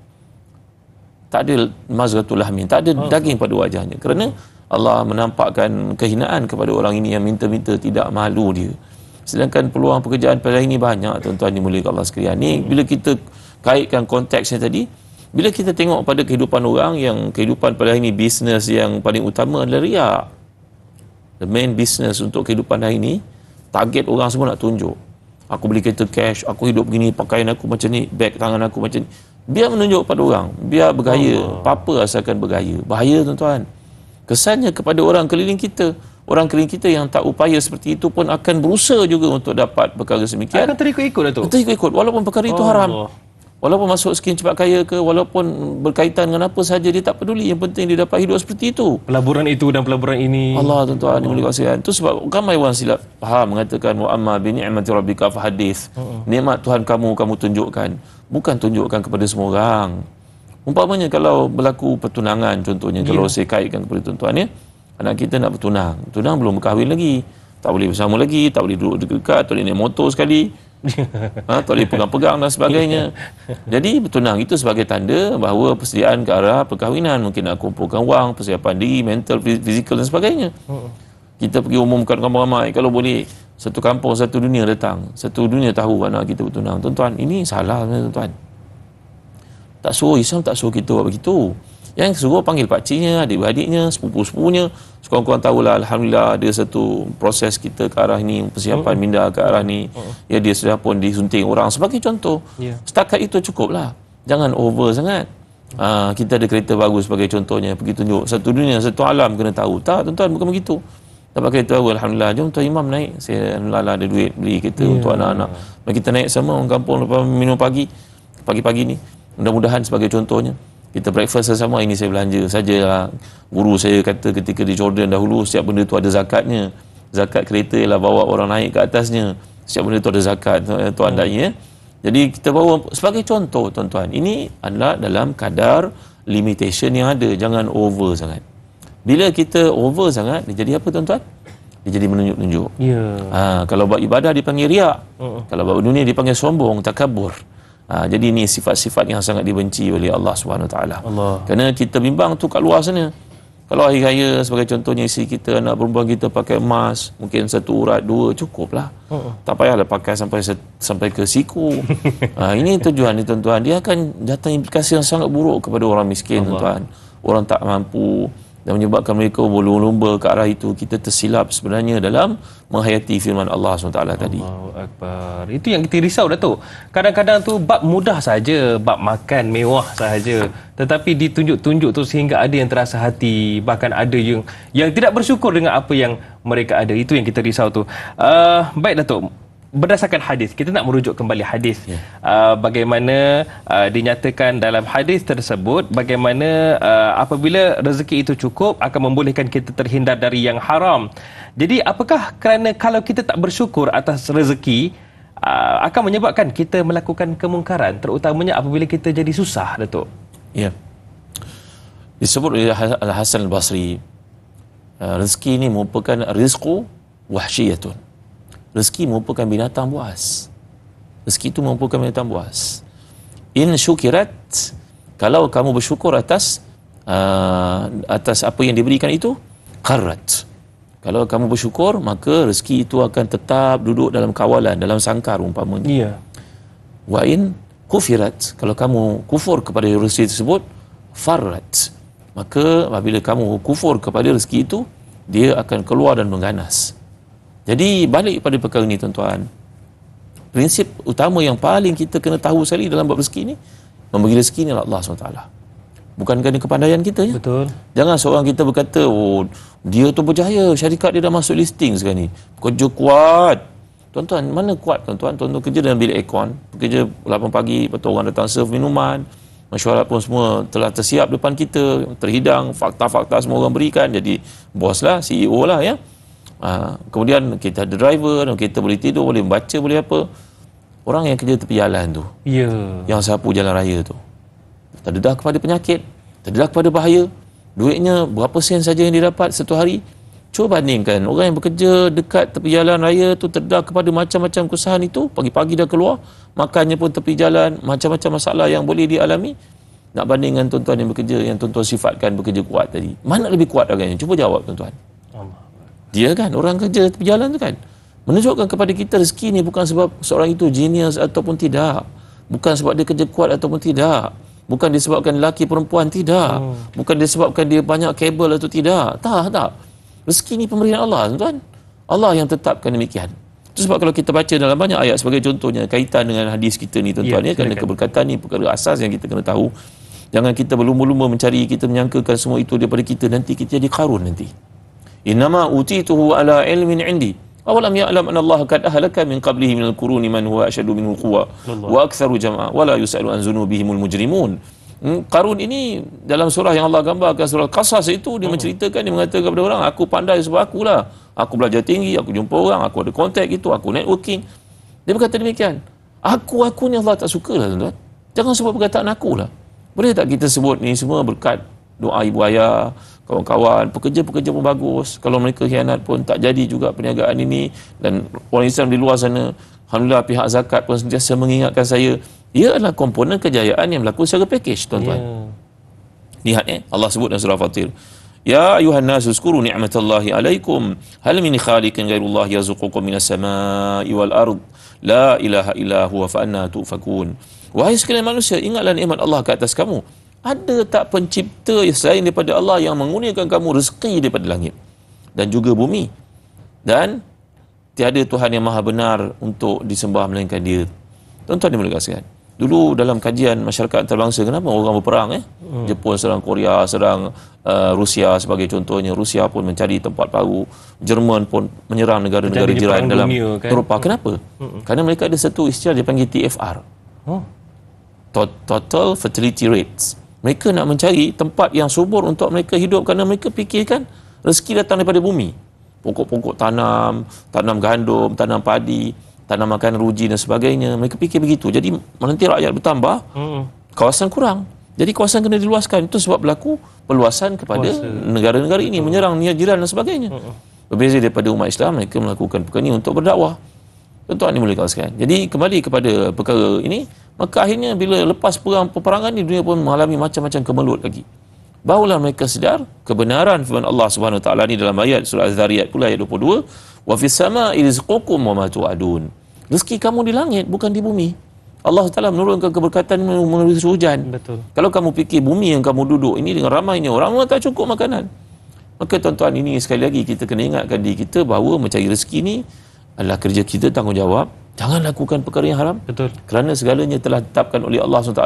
Speaker 2: Tak ada mazghatul lahmin, tak ada daging pada wajahnya. Kerana Allah menampakkan kehinaan kepada orang ini yang minta-minta, tidak malu dia. Sedangkan peluang pekerjaan pada hari ini banyak tuan-tuan dimuliakan Allah sekalian. Ni bila kita kaitkan konteksnya tadi, bila kita tengok pada kehidupan orang yang kehidupan pada hari ini, bisnes yang paling utama adalah riak. The main business untuk kehidupan hari ini, target orang semua nak tunjuk. Aku beli kereta cash, aku hidup begini, pakaian aku macam ni, beg tangan aku macam ni. Biar menunjuk pada orang, biar bergaya. Apa-apa asalkan bergaya. Bahaya tuan-tuan. Kesannya kepada orang keliling kita. Orang keliling kita yang tak upaya seperti itu pun akan berusaha juga untuk dapat perkara semikian.
Speaker 1: Akan terikut-ikut Datuk.
Speaker 2: Terikut-ikut. Walaupun perkara itu haram. Walaupun masuk skim cepat kaya ke, walaupun berkaitan dengan apa saja, dia tak peduli. Yang penting dia dapat hidup seperti itu.
Speaker 1: Pelaburan itu dan pelaburan ini.
Speaker 2: Allah tuan-tuan dimuliakan sekalian. Itu sebab ramai orang silap faham mengatakan wa amma bi ni'mati rabbika fahadits. Nikmat Tuhan kamu tunjukkan. Bukan tunjukkan kepada semua orang. Umpamanya kalau berlaku pertunangan contohnya, kalau saya kaitkan kepada tuan-tuan ya, anak kita nak bertunang. Tunang belum berkahwin lagi. Tak boleh bersama lagi, tak boleh duduk dekat, tak boleh naik motor sekali. Tak boleh pegang-pegang dan sebagainya. Jadi bertunang itu sebagai tanda bahawa persediaan ke arah perkahwinan. Mungkin nak kumpulkan wang, persiapan diri, mental, fizikal dan sebagainya. Kita pergi umumkan ramai-ramai. Kalau boleh, satu kampung, satu dunia datang. Satu dunia tahu anak kita bertunang. Tuan-tuan, ini salah tuan-tuan. Tak suruh, Islam tak suruh kita buat begitu. Yang suruh panggil pakciknya, adik-beradiknya, sepupu-sepupunya. Sekurang-kurang tahulah, Alhamdulillah ada satu proses kita ke arah ni, persiapan minda ke arah ni. Ya, dia sudah pun disunting orang sebagai contoh. Setakat itu cukuplah. Jangan over sangat. Kita ada kereta bagus sebagai contohnya, pergi tunjuk. Satu dunia, satu alam kena tahu. Tak, tuan-tuan, bukan begitu. Dapat kereta baru, Alhamdulillah. Jom Tuan Imam naik. Saya Alhamdulillah ada duit beli kereta untuk anak-anak. Mari kita naik sama orang kampung lepas minum pagi-pagi ni. Mudah-mudahan sebagai contohnya, kita breakfast sama. Ini saya belanja sajalah. Guru saya kata ketika di Jordan dahulu, setiap benda tu ada zakatnya. Zakat kereta ialah bawa orang naik ke atasnya. Setiap benda tu ada zakat, tuan dan ya. Jadi kita bawa sebagai contoh tuan-tuan. Ini adalah dalam kadar limitation yang ada. Jangan over sangat. Bila kita over sangat, dia jadi apa tuan-tuan? Dia jadi menunjuk-nunjuk. Kalau buat ibadah dipanggil riak. Kalau buat dunia dipanggil sombong, takabur. Jadi ini sifat-sifat yang sangat dibenci oleh Allah SWT.
Speaker 1: Allah.
Speaker 2: Kerana kita bimbang tu kat luar sana. Kalau hari raya sebagai contohnya, isteri kita, anak perempuan kita pakai emas, mungkin 1 urat 2 cukup lah. Tak payahlah pakai sampai ke siku. Ini tujuan ni tuan-tuan. Dia akan datang implikasi yang sangat buruk kepada orang miskin, tuan-tuan. Orang tak mampu, dan menyebabkan mereka berlumba-lumba ke arah itu. Kita tersilap sebenarnya dalam menghayati firman Allah SWT tadi.
Speaker 1: Allahu Akbar. Itu yang kita risau, Datuk. Kadang-kadang tu bab mudah saja, bab makan mewah sahaja, tetapi ditunjuk-tunjuk tu sehingga ada yang terasa hati, bahkan ada yang tidak bersyukur dengan apa yang mereka ada. Itu yang kita risau tu. Baik, Datuk. Berdasarkan hadis, kita nak merujuk kembali hadis. Bagaimana dinyatakan dalam hadis tersebut, bagaimana apabila rezeki itu cukup akan membolehkan kita terhindar dari yang haram. Jadi apakah kerana kalau kita tak bersyukur atas rezeki akan menyebabkan kita melakukan kemungkaran, terutamanya apabila kita jadi susah, Datuk?
Speaker 2: Ya. Disebut oleh Al-Hasan Al-Basri, rezeki ini merupakan rizqu wahsyiyatun. Rezeki merupakan binatang buas. Rezeki itu merupakan binatang buas. In syukirat, kalau kamu bersyukur atas apa yang diberikan itu, qarrat. Kalau kamu bersyukur, maka rezeki itu akan tetap duduk dalam kawalan, dalam sangkar umpamanya.
Speaker 1: Ya.
Speaker 2: Wa in kufirat, kalau kamu kufur kepada rezeki tersebut, farrat. Maka apabila kamu kufur kepada rezeki itu, dia akan keluar dan mengganas. Jadi balik pada perkara ini, tuan-tuan. Prinsip utama yang paling kita kena tahu sekali dalam bab rezeki ni, memberi rezeki ni Allah SWT. Bukan kerana kepandaian kita, ya.
Speaker 1: Betul.
Speaker 2: Jangan seorang kita berkata, oh, dia tu berjaya, syarikat dia dah masuk listing sekarang ni, kerja kuat. Tuan-tuan, mana kuat, tuan-tuan? Tuan-tuan kerja dalam bilik aircon, kerja 8 pagi, lepas tu orang datang serve minuman, mesyuarat pun semua telah tersiap depan kita, terhidang, fakta-fakta semua orang berikan, jadi bos lah, CEO lah, ya. Kemudian kita ada driver, kita boleh tidur, boleh membaca, boleh apa. Orang yang kerja tepi jalan tu, yang sapu jalan raya tu, terdedah kepada penyakit, terdedah kepada bahaya, duitnya berapa sen saja yang dia dapat satu hari. Cuba bandingkan orang yang bekerja dekat tepi jalan raya tu, terdedah kepada macam-macam kesusahan itu, pagi-pagi dah keluar, makannya pun tepi jalan, macam-macam masalah yang boleh dialami. Nak bandingkan tuan-tuan yang bekerja, yang tuan-tuan sifatkan bekerja kuat tadi, mana lebih kuat agaknya? Cuba jawab, tuan-tuan. Dia kan, orang kerja tepi jalan tu kan, menunjukkan kepada kita rezeki ni bukan sebab seorang itu genius ataupun tidak, bukan sebab dia kerja kuat ataupun tidak, bukan disebabkan lelaki perempuan, tidak, bukan disebabkan dia banyak kabel atau tidak, tak. Rezeki ni pemberian Allah, tuan-tuan. Allah yang tetapkan demikian. Itu sebab kalau kita baca dalam banyak ayat, sebagai contohnya kaitan dengan hadis kita ni, tuan-tuan, ya, kerana keberkatan ni perkara asas yang kita kena tahu. Jangan kita berlumba-lumba mencari, kita menyangkakan semua itu daripada kita, nanti kita jadi Qarun nanti. Innama utituhu ala ilmin indi awalam ya'lam anna Allah qad ahlaka min qablihi minal quruni man huwa ashadu minhu quwwa wa aktsaru jam'a wa la yus'alu an dzunubihimul mujrimun. Qarun ini dalam surah yang Allah gambarkan, surah Qasas itu, dia menceritakan, dia mengatakan kepada orang, aku pandai sebab akulah, aku belajar tinggi, aku jumpa orang, aku ada kontak itu, aku networking. Dia berkata demikian. Aku ni Allah tak suka lah, tuan-tuan. Jangan sebut perkataan akulah. Boleh tak kita sebut ni semua berkat doa ibu ayah, kawan-kawan, pekerja-pekerja pun bagus. Kalau mereka khianat pun tak jadi juga perniagaan ini. Dan orang Islam di luar sana, alhamdulillah pihak zakat pun sentiasa mengingatkan saya. Ia adalah komponen kejayaan yang berlaku secara package, tuan-tuan. Lihat, Allah sebut dalam surah Fatir. Ya ayuhan nasu zkuru ni'matallahi alaikum hal min khaliqin ghairullahi yarzuqukum minas samai wal ard la ilaha illa huwa fa anna tufakun. Wahai sekalian manusia, ingatlah nikmat Allah ke atas kamu. Ada tak pencipta selain daripada Allah yang mengurniakan kamu rezeki daripada langit dan juga bumi? Dan tiada Tuhan yang maha benar untuk disembah melainkan Dia. Tuan-tuan dimulakan sekalian. Dulu dalam kajian masyarakat antarabangsa, kenapa orang berperang? Jepun serang Korea, serang Rusia sebagai contohnya. Rusia pun mencari tempat baru. Jerman pun menyerang negara-negara jiran dalam Eropah. Kenapa? Kerana mereka ada satu istilah dipanggil TFR. Total Fertility Rates. Mereka nak mencari tempat yang subur untuk mereka hidup, kerana mereka fikirkan rezeki datang daripada bumi. Pokok-pokok tanam gandum, tanam padi, tanam makan ruji dan sebagainya. Mereka fikir begitu. Jadi nanti rakyat bertambah, kawasan kurang. Jadi kawasan kena diluaskan. Itu sebab berlaku perluasan kepada negara-negara ini, menyerang jiran dan sebagainya. Berbeza daripada umat Islam, mereka melakukan perkara ini untuk berdakwah. Tuan-tuan dimulakan sekalian. Jadi kembali kepada perkara ini, Maka akhirnya bila lepas peperangan ni, dunia pun mengalami macam-macam kemelut lagi. Barulah mereka sedar kebenaran firman Allah Subhanahu Wa Taala ni dalam ayat surah Az-Zariyat pula ayat 22, wa fis sama'i rizqukum wa ma tu'adun. Rezeki kamu di langit, bukan di bumi. Allah Taala menurunkan keberkatan melalui hujan.
Speaker 1: Betul.
Speaker 2: Kalau kamu fikir bumi yang kamu duduk ini dengan ramainya orang tak cukup makanan. Maka tuan-tuan, ini sekali lagi kita kena ingatkan diri kita bahawa mencari rezeki ni adalah kerja kita, tanggungjawab. Jangan lakukan perkara yang haram.
Speaker 1: Betul.
Speaker 2: Kerana segalanya telah ditetapkan oleh Allah SWT.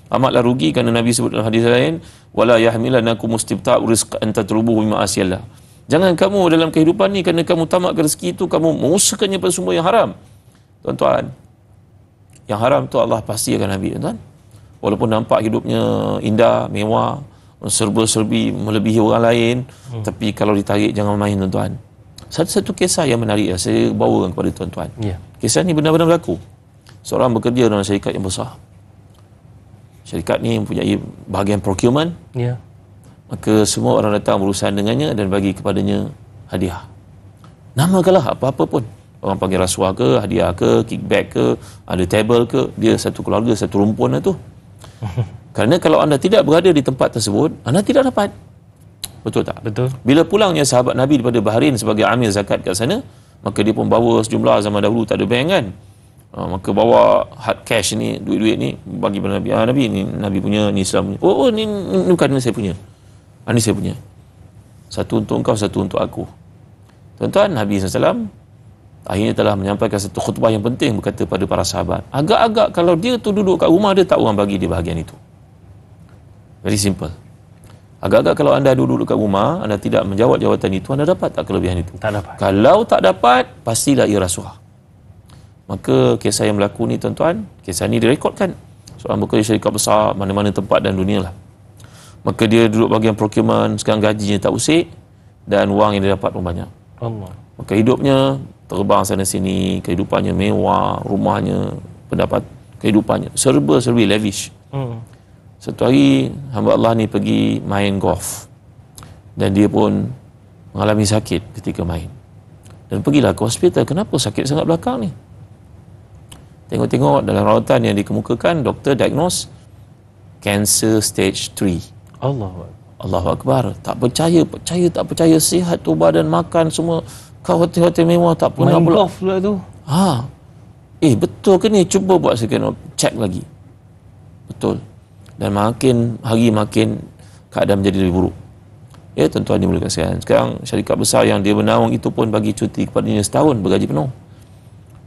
Speaker 2: Amatlah rugi kerana Nabi sebut dalam hadis lain, wala yahmilannakum istibta'u rizq an tatlubuhu bima asiyallah. Jangan kamu dalam kehidupan ni kerana kamu tamak rezeki itu kamu mengusahakannya pada sumber yang haram. Tuan-tuan, yang haram tu Allah pasti akan ambil, tuan. Walaupun nampak hidupnya indah, mewah, serba-serbi melebihi orang lain, tapi kalau ditarik jangan main, tuan-tuan. Satu-satu kisah yang menarik saya bawakan kepada tuan-tuan. Kisah ni benar-benar berlaku. Seorang bekerja dalam syarikat yang besar. Syarikat ni mempunyai bahagian procurement. Maka semua orang datang berurusan dengannya dan bagi kepadanya hadiah. Namakanlah apa-apa pun. Orang panggil rasuah ke, hadiah ke, kickback ke, ada table ke, dia satu keluarga, satu rumpun lah tu. Kerana kalau anda tidak berada di tempat tersebut, anda tidak dapat. Betul tak?
Speaker 1: Betul.
Speaker 2: Bila pulangnya sahabat Nabi daripada Bahrain sebagai amil zakat kat sana, maka dia pun bawa sejumlah, zaman dahulu tak ada bank kan. Maka bawa hard cash ni, duit-duit ni bagi pada Nabi. Nabi ni, Nabi punya, ni Islam punya. Oh ni bukan, ni saya punya. Ni saya punya. Satu untuk engkau, satu untuk aku. Tuan-tuan, Nabi SAW akhirnya telah menyampaikan satu khutbah yang penting, berkata pada para sahabat, agak-agak kalau dia tu duduk kat rumah, dia tak orang bagi dia bahagian itu. Very simple. Agak-agak kalau anda duduk kat rumah, anda tidak menjawab jawatan itu, anda dapat tak kelebihan itu?
Speaker 1: Tak dapat.
Speaker 2: Kalau tak dapat, pastilah ia rasuah. Maka kisah yang berlaku ni, tuan-tuan, kisah ni direkodkan. Seorang bekerja syarikat besar, mana-mana tempat dan dunia lah. Maka dia duduk bahagian procurement, sekarang gajinya tak usik, dan wang yang dia dapat pun banyak.
Speaker 1: Allah.
Speaker 2: Maka hidupnya terbang sana sini, kehidupannya mewah, rumahnya, pendapat kehidupannya serba-serbi lavish. Satu hari hamba Allah ni pergi main golf dan dia pun mengalami sakit ketika main. Dan pergilah ke hospital. Kenapa sakit sangat belakang ni? Tengok-tengok dalam rawatan yang dikemukakan, doktor diagnose cancer stage 3. Allahu Akbar. Tak percaya, tak percaya. Sihat tu badan, makan semua. Kau hotel-hotel mewah tak pernah
Speaker 1: main golf pula tu.
Speaker 2: Betul ke ni? Cuba buat second check lagi. Betul. Dan makin hari makin keadaan menjadi lebih buruk. Ya, tuan-tuan dimulakan sekalian. Sekarang syarikat besar yang dia bernaung itu pun bagi cuti kepadanya setahun bergaji penuh.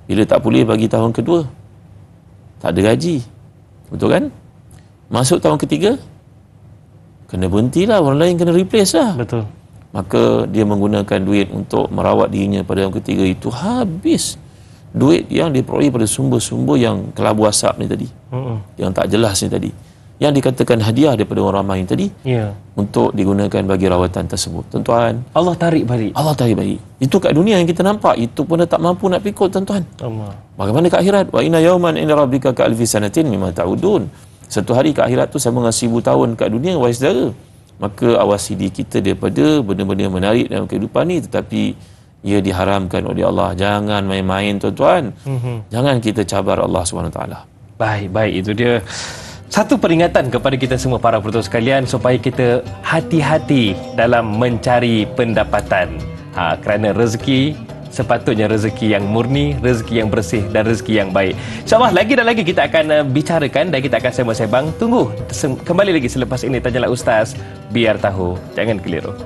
Speaker 2: Bila tak pulih bagi tahun kedua, tak ada gaji. Betul kan? Masuk tahun ketiga, kena berhentilah, orang lain kena replace lah.
Speaker 1: Betul.
Speaker 2: Maka dia menggunakan duit untuk merawat dirinya pada tahun ketiga itu habis. Duit yang diperoleh pada sumber-sumber yang kelabu asap ni tadi. Yang tak jelas ni tadi. Yang dikatakan hadiah daripada orang ramai tadi, untuk digunakan bagi rawatan tersebut. Tuan-tuan,
Speaker 1: Allah tarik balik.
Speaker 2: Allah tarik balik. Itu kat dunia yang kita nampak, itu pun dah tak mampu nak pikul, tuan-tuan.
Speaker 1: Allah.
Speaker 2: Bagaimana kat akhirat? Wa inna yawman inda rabbika ka alfi sanatin mimma ta'udun. Satu hari kat akhirat tu sama dengan 1000 tahun kat dunia, wahai saudara. Maka awasi diri kita daripada benda-benda yang menarik dalam kehidupan ni, tetapi ia diharamkan oleh Allah. Jangan main-main, tuan-tuan. Jangan kita cabar Allah SWT.
Speaker 1: Baik, itu dia satu peringatan kepada kita semua para penonton sekalian, supaya kita hati-hati dalam mencari pendapatan. Kerana rezeki sepatutnya rezeki yang murni, rezeki yang bersih dan rezeki yang baik. InsyaAllah lagi dan lagi kita akan bicarakan dan kita akan sembang-sembang. Tunggu kembali lagi selepas ini. Tanyalah Ustaz, biar tahu, jangan keliru.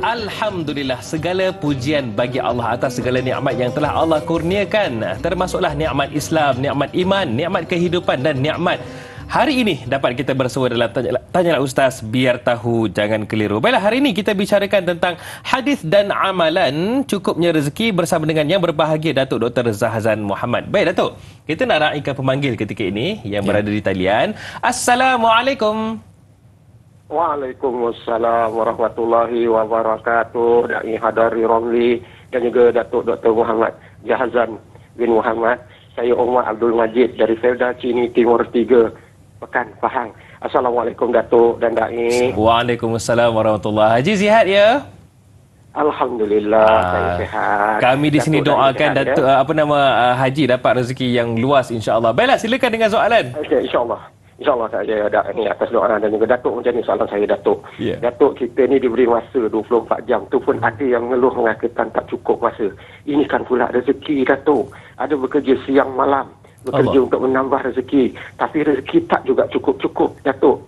Speaker 1: Alhamdulillah, segala pujian bagi Allah atas segala nikmat yang telah Allah kurniakan, termasuklah nikmat Islam, nikmat iman, nikmat kehidupan dan nikmat hari ini dapat kita bersua dalam Tanyalah Ustaz, biar tahu, jangan keliru. Baiklah, hari ini kita bicarakan tentang hadis dan amalan cukupnya rezeki bersama dengan yang berbahagia Datuk Dr. Zahazan Muhammad. Baik Datuk, kita nak raikan pemanggil ketika ini yang berada di talian. Assalamualaikum.
Speaker 3: Waalaikumsalam warahmatullahi wabarakatuh. Dai Hadari Romli dan juga Datuk Dr. Muhammad Jahazan bin Muhammad. Saya Omar Abdul Majid dari Felda Cini Timur 3, Pekan Pahang. Assalamualaikum Datuk dan Dai.
Speaker 1: Waalaikumsalam warahmatullahi. Haji sihat ya?
Speaker 3: Alhamdulillah saya sihat.
Speaker 1: Kami di sini
Speaker 3: Datuk
Speaker 1: doakan
Speaker 3: sihat,
Speaker 1: Datuk Haji dapat rezeki yang luas insya-Allah. Baiklah, silakan dengan soalan.
Speaker 3: Okey, insya-Allah. InsyaAllah saya ada ni atas doa dan juga Datuk macam ni soalan saya Datuk.
Speaker 1: Yeah.
Speaker 3: Datuk, kita ni diberi masa 24 jam. Tu pun ada yang mengeluh mengatakan tak cukup masa. Ini kan pula rezeki Datuk. Ada bekerja siang malam. Bekerja untuk menambah rezeki. Tapi rezeki tak juga cukup-cukup Datuk.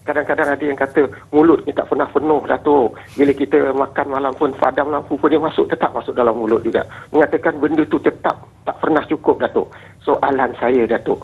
Speaker 3: Kadang-kadang ada yang kata mulut ni tak pernah penuh Datuk. Bila kita makan malam pun padam lampu pun dia tetap masuk dalam mulut juga. Mengatakan benda tu tetap tak pernah cukup Datuk. Soalan saya Datuk,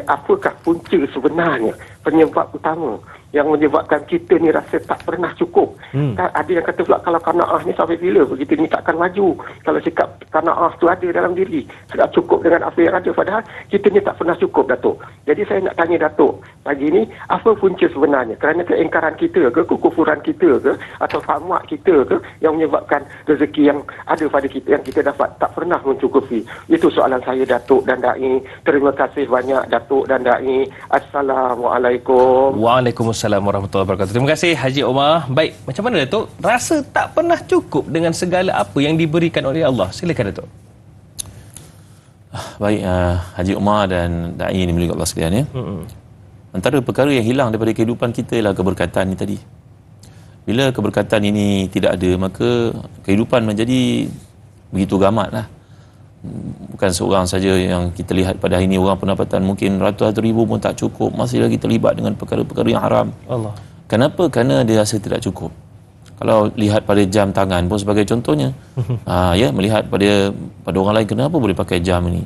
Speaker 3: apakah punca sebenarnya penyebab utama yang menyebabkan kita ni rasa tak pernah cukup? Ada yang kata pula kalau qanaah ni sampai bila begitu ni takkan maju. Kalau sikap qanaah tu ada dalam diri, sudah cukup dengan apa yang ada, padahal kita ni tak pernah cukup Datuk. Jadi saya nak tanya Datuk, pagi ni apa punca sebenarnya? Kerana keingkaran kita ke, kekufuran kita ke, atau tamak kita ke yang menyebabkan rezeki yang ada pada kita yang kita dapat tak pernah mencukupi? Itu soalan saya Datuk dan Dai. Terima kasih banyak Datuk dan Dai. Assalamualaikum.
Speaker 1: Waalaikumsalam warahmatullahi wabarakatuh. Terima kasih Haji Omar. Baik, macam mana Datuk? Rasa tak pernah cukup dengan segala apa yang diberikan oleh Allah. Silakan Datuk.
Speaker 2: Baik, Haji Omar dan Dai ini milik Allah sekalian ya. Antara perkara yang hilang daripada kehidupan kita ialah keberkatan ni tadi. Bila keberkatan ini tidak ada, maka kehidupan menjadi begitu gamat lah. Bukan seorang saja yang kita lihat pada hari ini, orang pendapatan mungkin ratus-ratus ribu pun tak cukup, masih lagi terlibat dengan perkara-perkara yang haram.
Speaker 1: Allah.
Speaker 2: Kenapa? Kerana dia rasa tidak cukup. Kalau lihat pada jam tangan pun sebagai contohnya, ya, melihat pada orang lain, kenapa boleh pakai jam ini?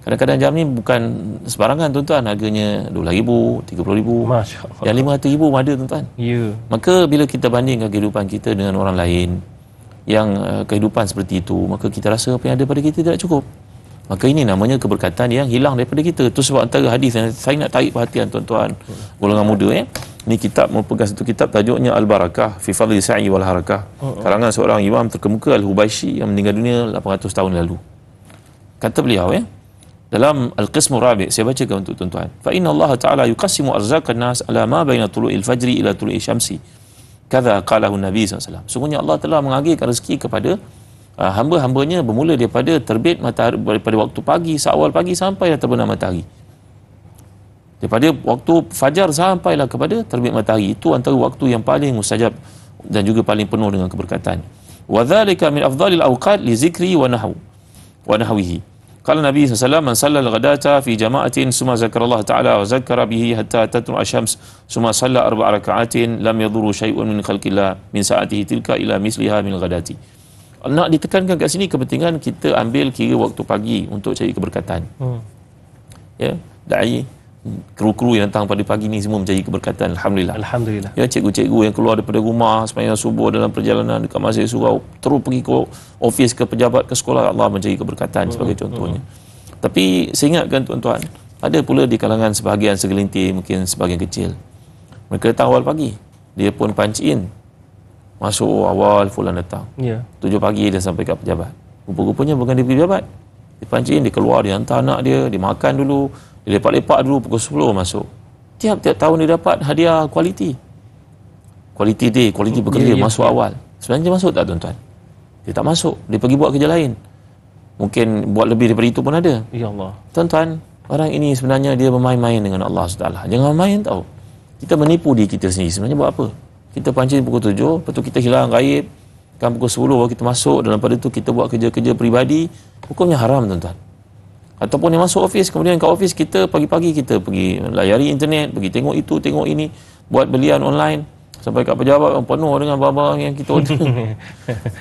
Speaker 2: Kadang-kadang jam ni bukan sebarangan tuan-tuan, harganya RM12,000, RM30,000,
Speaker 1: Masya-Allah.
Speaker 2: yang RM500,000 ada tuan-tuan.
Speaker 1: Ya.
Speaker 2: Maka bila kita bandingkan kehidupan kita dengan orang lain yang kehidupan seperti itu, maka kita rasa apa yang ada pada kita tidak cukup. Maka ini namanya keberkatan yang hilang daripada kita. Itu sebab antara hadis yang saya nak tarik perhatian tuan-tuan golongan muda ya. Ini kitab merupakan satu kitab, tajuknya Al-Barakah fi Fadli Sa'i wal Harakah. Karangan seorang imam terkemuka Al-Hubayshi yang meninggal dunia 800 tahun lalu. Kata beliau ya, dalam Al-Qismu Rabi', saya bacakan untuk tuan-tuan. Fa inna Allah Ta'ala yuqassimu arzaqan nas ala ma baina tulu'il fajri ila tulu'i syamsi. Kata qalahu Nabi SAW. Sungguhnya Allah telah mengagihkan rezeki kepada hamba-hambanya bermula daripada terbit matahari, daripada waktu pagi, seawal pagi sampailah terbenam matahari. Daripada waktu fajar sampailah kepada terbit matahari. Itu antara waktu yang paling mustajab dan juga paling penuh dengan keberkatan. Wa dzalika min afdhalil awqat li zikri wa nahwihi. Qala Nabi SAW, man salla al-ghadata fi jama'atin summa zakara Allah Ta'ala wa zakara bihi hatta tatlu' asy-syams summa salla 4 raka'atin lam yadhuru syai'un min khalqillah min sa'atihi tilka ila misliha min ghadati. Nak ditekankan kat sini kepentingan kita ambil kira waktu pagi untuk cari keberkatan. Ya, Dai, kru-kru yang datang pada pagi ni semua mencari keberkatan, alhamdulillah.
Speaker 1: Alhamdulillah.
Speaker 2: Ya, cikgu-cikgu yang keluar daripada rumah sembahyang subuh dalam perjalanan dekat masjid surau, terus pergi ke ofis, ke pejabat, ke sekolah, Allah mencari keberkatan sebagai contohnya. Tapi saya ingatkan tuan-tuan, ada pula di kalangan sebahagian segelintir, mungkin sebahagian kecil, mereka datang awal pagi, dia pun punch in, masuk awal fulan datang, 7 pagi dia sampai kat pejabat. Rupa-rupanya bukan dia pergi pejabat, dia punch in, dia keluar, dia hantar anak dia, dia makan dulu, dia lepak-lepak dulu, pukul 10 masuk. Tiap-tiap tahun dia dapat hadiah quality day, quality bekerja, masuk awal. Sebenarnya dia masuk tak tuan-tuan? Dia tak masuk, dia pergi buat kerja lain, mungkin buat lebih daripada itu pun ada.
Speaker 1: Ya Allah.
Speaker 2: Tuan-tuan, orang ini sebenarnya dia bermain-main dengan Allah SWT. Jangan main tau. Kita menipu diri kita sendiri. Sebenarnya buat apa? Kita pancing pukul 7, lepas tu kita hilang gaib, kan pukul 10 baru kita masuk, dalam pada tu kita buat kerja-kerja peribadi, hukumnya haram tuan-tuan. Ataupun yang masuk ofis, kemudian kat ofis kita pagi-pagi kita pergi layari internet, pergi tengok itu, tengok ini, buat belian online, sampai kat pejabat penuh dengan barang-barang yang kita order.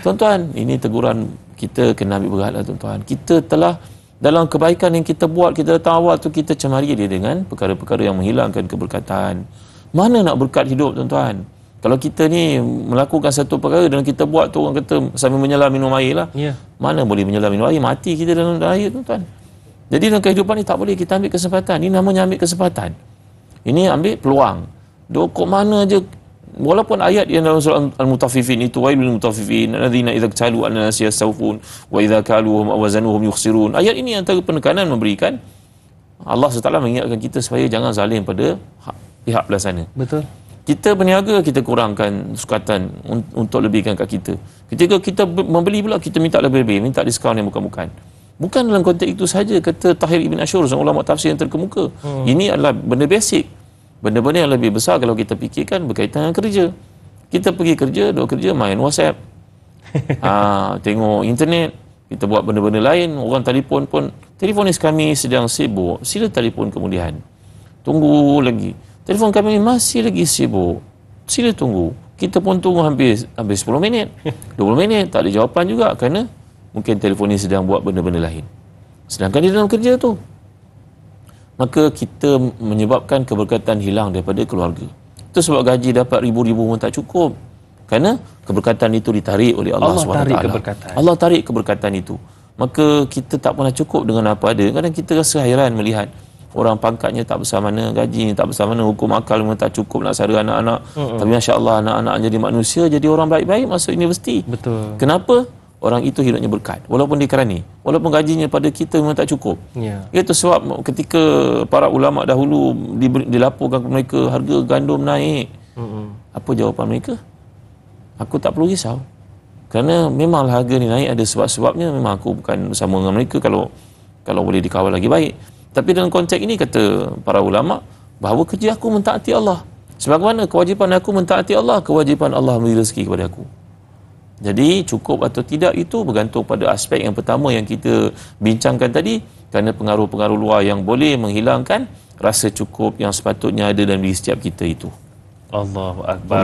Speaker 2: Tuan-tuan, ini teguran kita kena ambil beratlah tuan-tuan. Kita telah dalam kebaikan yang kita buat, kita datang awal tu kita cemari dia dengan perkara-perkara yang menghilangkan keberkatan. Mana nak berkat hidup tuan-tuan? Kalau kita ni melakukan satu perkara dan kita buat tu, orang kata sambil menyelam minum air lah. Mana boleh menyelam minum air? Mati kita dalam air tuan-tuan. Jadi dalam kehidupan ni tak boleh kita ambil kesempatan. Ini namanya ambil kesempatan. Ini ambil peluang. Kok mana je walaupun ayat yang dalam surah Al-Mutaffifin itu, wailul mutaffifin alladzina idza iktalu 'ala nasi yastawfun wa idza kaluhum aw wazanuhum yukhsirun. Ayat ini antara penekanan memberikan Allah SWT mengingatkan kita supaya jangan zalim pada pihak belah sana.
Speaker 1: Betul.
Speaker 2: Kita berniaga, kita kurangkan sukatan untuk lebihkan kat kita. Ketika kita membeli pula, kita minta lebih-lebih, minta diskaun yang bukan-bukan. Bukan dalam konteks itu saja, kata Tahir Ibn Ashur, seorang ulama tafsir yang terkemuka. Ini adalah benda basic. Benda-benda yang lebih besar kalau kita fikirkan berkaitan dengan kerja. Kita pergi kerja, duduk kerja, main WhatsApp. Tengok internet. Kita buat benda-benda lain. Orang telefon pun, telefonis kami sedang sibuk. Sila telefon kemudian. Tunggu lagi. Telefon kami masih lagi sibuk. Sila tunggu. Kita pun tunggu hampir 10 minit. 20 minit. Tak ada jawapan juga kerana mungkin telefonis sedang buat benda-benda lain. Sedangkan di dalam kerja tu, maka kita menyebabkan keberkatan hilang daripada keluarga. Itu sebab gaji dapat ribu-ribu pun tak cukup. Kerana keberkatan itu ditarik oleh Allah SWT. Allah tarik keberkatan itu. Maka kita tak pernah cukup dengan apa ada. Kadang kita rasa hairan melihat orang pangkatnya tak besar mana, gajinya tak besar mana, hukum akal memang tak cukup nak sara anak-anak. Tapi Masya Allah, anak-anak jadi manusia, jadi orang baik-baik masuk universiti.
Speaker 1: Betul.
Speaker 2: Kenapa? Orang itu hidupnya berkat. Walaupun dia kerani. Walaupun gajinya pada kita memang tak cukup. Itu sebab ketika para ulama dahulu dilaporkan kepada mereka harga gandum naik. Apa jawapan mereka? Aku tak perlu risau. Kerana memanglah harga ni naik ada sebab-sebabnya. Memang aku bukan bersama dengan mereka kalau boleh dikawal lagi baik. Tapi dalam konteks ini kata para ulama bahawa kerja aku mentaati Allah. Sebagaimana kewajipan aku mentaati Allah, kewajipan Allah memberi rezeki kepada aku. Jadi cukup atau tidak itu bergantung pada aspek yang pertama yang kita bincangkan tadi, kerana pengaruh-pengaruh luar yang boleh menghilangkan rasa cukup yang sepatutnya ada dalam diri setiap kita itu.
Speaker 1: Allahu Akbar.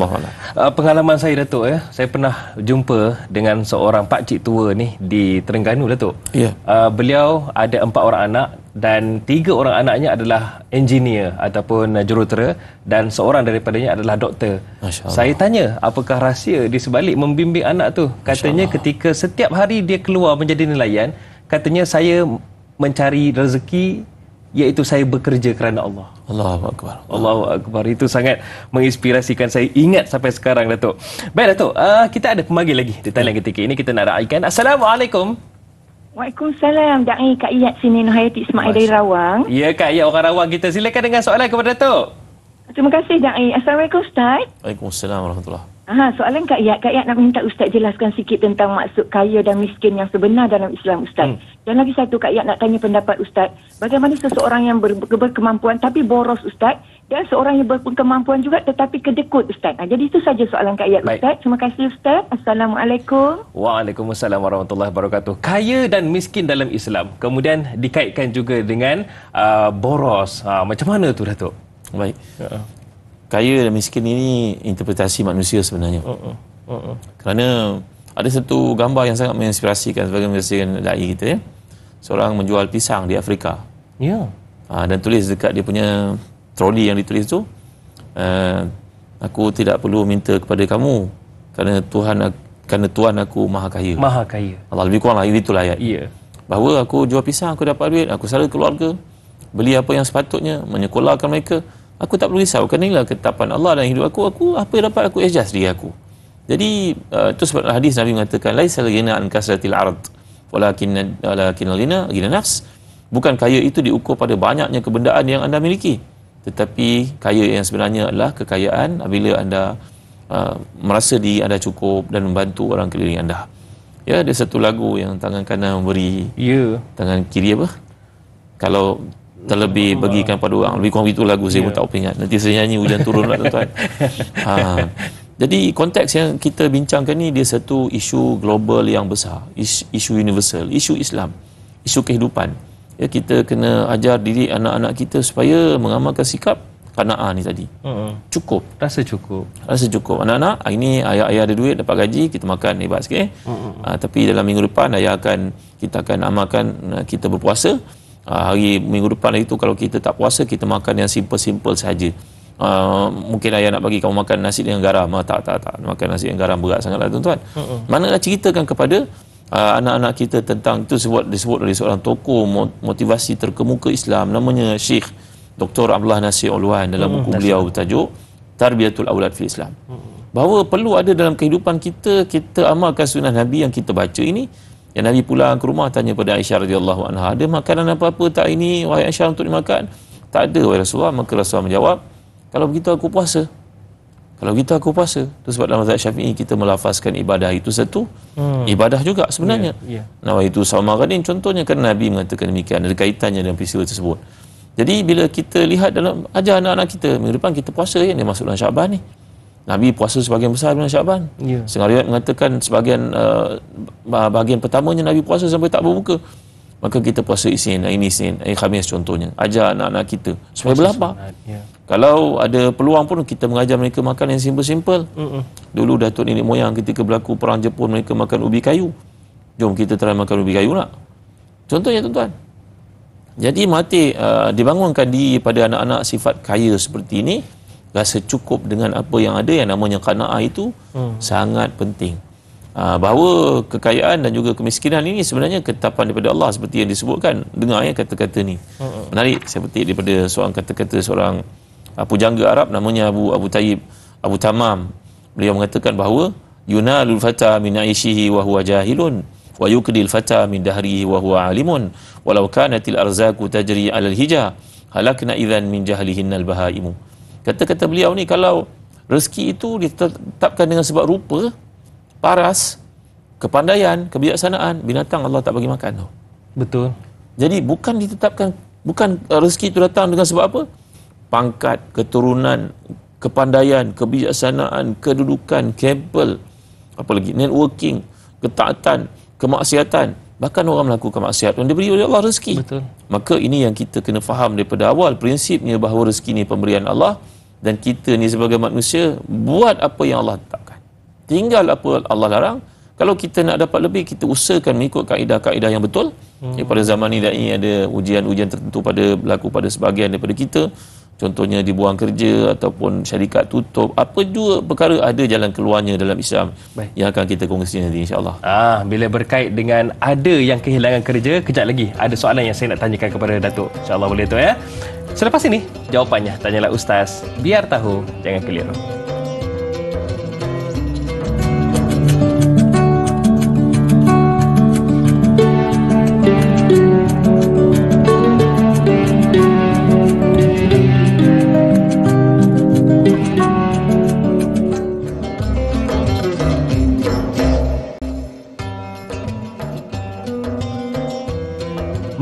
Speaker 1: Pengalaman saya, Datuk, saya pernah jumpa dengan seorang pakcik tua ni di Terengganu, Datuk.
Speaker 2: Ya.
Speaker 1: Beliau ada 4 orang anak dan 3 orang anaknya adalah engineer ataupun jurutera dan seorang daripadanya adalah doktor. Saya tanya, apakah rahsia di sebalik membimbing anak tu? Katanya ketika setiap hari dia keluar menjadi nelayan, katanya saya mencari rezeki, iaitu saya bekerja kerana Allah.
Speaker 2: Allahu Akbar.
Speaker 1: Allahu Akbar. Itu sangat menginspirasikan saya, ingat sampai sekarang, Datuk. Baik, Datuk, kita ada pemanggil lagi di talian ketika ini, kita nak raikan. Assalamualaikum.
Speaker 4: Waalaikumsalam. Da'i Kak Iyat sini, Nuhayati Ismail dari Rawang.
Speaker 1: Ya, Kak Iyat orang Rawang kita. Silakan dengan soalan kepada Datuk.
Speaker 4: Terima kasih, Da'i. Assalamualaikum, Ustaz.
Speaker 2: Waalaikumsalam warahmatullahi.
Speaker 4: Soalan Kak Iyat. Kak Iyat nak minta Ustaz jelaskan sikit tentang maksud kaya dan miskin yang sebenar dalam Islam, Ustaz. Dan lagi satu, Kak Iyat nak tanya pendapat Ustaz. Bagaimana seseorang yang berkemampuan tapi boros, Ustaz, dan seorang yang berkemampuan juga tetapi kedekut, Ustaz. Jadi itu saja soalan Kak Iyat, Ustaz. Terima kasih, Ustaz. Assalamualaikum.
Speaker 1: Waalaikumsalam warahmatullahi wabarakatuh. Kaya dan miskin dalam Islam kemudian dikaitkan juga dengan boros. Macam mana tu, Datuk?
Speaker 2: Baik. Kaya dan miskin ini interpretasi manusia sebenarnya. Kerana ada satu gambar yang sangat menginspirasikan sebagai menginspirasikan da'i kita, ya. Seorang menjual pisang di Afrika.
Speaker 1: Ya.
Speaker 2: Dan tulis dekat dia punya troli yang ditulis tu, aku tidak perlu minta kepada kamu kerana Tuhan aku maha kaya.
Speaker 1: Maha kaya.
Speaker 2: Allah, lebih kurang lah itulah ayat.
Speaker 1: Ya.
Speaker 2: Bahawa aku jual pisang, aku dapat duit, aku sara keluarga, beli apa yang sepatutnya, menyekolahkan mereka. Aku tak perlu risau kerana inilah ketetapan Allah dalam hidup aku apa yang dapat aku adjust diri aku. Jadi itu sebab hadis Nabi mengatakan laisal ghina an kasratil ard walakin al-ghina nafs. Bukan kaya itu diukur pada banyaknya kebendaan yang anda miliki, tetapi kaya yang sebenarnya adalah kekayaan apabila anda merasa diri anda cukup dan membantu orang keliling anda. Ya, ada satu lagu yang tangan kanan memberi, tangan kiri apa? Kalau terlebih bagikan pada orang. Lebih kurang itu lagu, saya pun tak ingat. Nanti saya nyanyi hujan turun lah, tuan-tuan. Jadi konteks yang kita bincangkan ni dia satu isu global yang besar, isu universal, isu Islam, isu kehidupan. Ya, kita kena ajar diri anak-anak kita supaya mengamalkan sikap qanaah ni tadi. Cukup.
Speaker 1: Rasa cukup.
Speaker 2: Rasa cukup. Anak-anak, hari ni ayah ada duit, dapat gaji, kita makan hebat sikit. Tapi dalam minggu depan kita akan amalkan, kita berpuasa. Hari minggu depan itu kalau kita tak puasa, kita makan yang simple-simple saja. Mungkin ayah nak bagi kamu makan nasi dengan garam. Tak. Makan nasi dengan garam berat sangatlah, tuan-tuan. Manalah ceritakan kepada anak-anak kita tentang itu, disebut oleh seorang tokoh motivasi terkemuka Islam, namanya Syekh Dr. Abdullah Nasir Ulwan, dalam buku beliau bertajuk tarbiyatul aulad fi Islam. Bahawa perlu ada dalam kehidupan kita, kita amalkan sunnah Nabi yang kita baca ini. Yang Nabi pulang ke rumah tanya pada Aisyah radhiyallahu anha, ada makanan apa-apa tak ini wahai Aisyah untuk dimakan? Tak ada wahai Rasulullah. Maka Rasulullah menjawab, kalau begitu aku puasa. Kalau begitu aku puasa. Itu sebab dalam mazhab Syafi'i kita melafazkan ibadah itu satu ibadah juga sebenarnya. Nah, itu Sauma Ghadin contohnya kerana Nabi mengatakan demikian, ada kaitannya dengan peristiwa tersebut. Jadi bila kita lihat dalam ajar anak-anak kita, minggu depan kita puasa kan, dia masuk dalam Syaban ni. Nabi puasa sebagian besar bulan Syaban. Setengah riwayat mengatakan sebagian bahagian pertamanya Nabi puasa sampai tak berbuka. Maka kita puasa Isnin, ini Isnin, Khamis contohnya. Ajar anak-anak kita supaya berlapar. Kalau ada peluang pun kita mengajar mereka makan yang simple-simple. Dulu datuk nenek moyang ketika berlaku perang Jepun, mereka makan ubi kayu. Jom kita try makan ubi kayu nak. Contohnya tuan-tuan. Jadi mati dibangunkan diri pada anak-anak sifat kaya seperti ini, rasa cukup dengan apa yang ada, yang namanya qanaah itu sangat penting. Bahawa kekayaan dan juga kemiskinan ini sebenarnya ketetapan daripada Allah seperti yang disebutkan. Dengar ya kata-kata ni. Menarik, saya petik daripada seorang kata-kata seorang pujangga Arab namanya Abu Tayyib Abu Tamam. Beliau mengatakan bahawa yunalul fata min aishihi wa huwa jahilun wa yukdil fata min dahrihi wa huwa alimun walau kanatil arzaku tajri alal hija halakna idzan min jahlihinnal bahaimu. Kata-kata beliau ni, kalau rezeki itu ditetapkan dengan sebab rupa, paras, kepandaian, kebijaksanaan, binatang Allah tak bagi makan.
Speaker 1: Betul.
Speaker 2: Jadi bukan ditetapkan, bukan rezeki itu datang dengan sebab apa? Pangkat, keturunan, kepandaian, kebijaksanaan, kedudukan, kabel, apa lagi, networking, ketaatan, kemaksiatan. Bahkan orang melakukan maksiat pun diberi oleh Allah rezeki.
Speaker 1: Betul.
Speaker 2: Maka ini yang kita kena faham daripada awal, prinsipnya bahawa rezeki ni pemberian Allah dan kita ni sebagai manusia buat apa yang Allah tetapkan. Tinggal apa Allah larang. Kalau kita nak dapat lebih, kita usahakan mengikut kaedah-kaedah yang betul. Pada zaman ni ada ujian-ujian tertentu berlaku pada sebahagian daripada kita. Contohnya dibuang kerja ataupun syarikat tutup. Apa juga perkara, ada jalan keluarnya dalam Islam. Yang akan kita kongsi nanti insya-Allah.
Speaker 1: Bila berkait dengan ada yang kehilangan kerja, kejap lagi ada soalan yang saya nak tanyakan kepada Datuk. Insya-Allah boleh tu ya. Selepas ini jawapannya tanyalah Ustaz. Biar tahu, jangan keliru.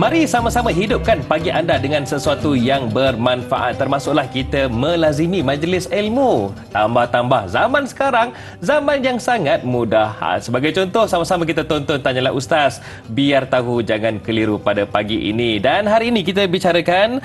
Speaker 1: Mari sama-sama hidupkan pagi anda dengan sesuatu yang bermanfaat. Termasuklah kita melazimi majlis ilmu. Tambah-tambah zaman sekarang, zaman yang sangat mudah. Sebagai contoh, sama-sama kita tonton Tanyalah Ustaz. Biar tahu, jangan keliru pada pagi ini. Dan hari ini kita bicarakan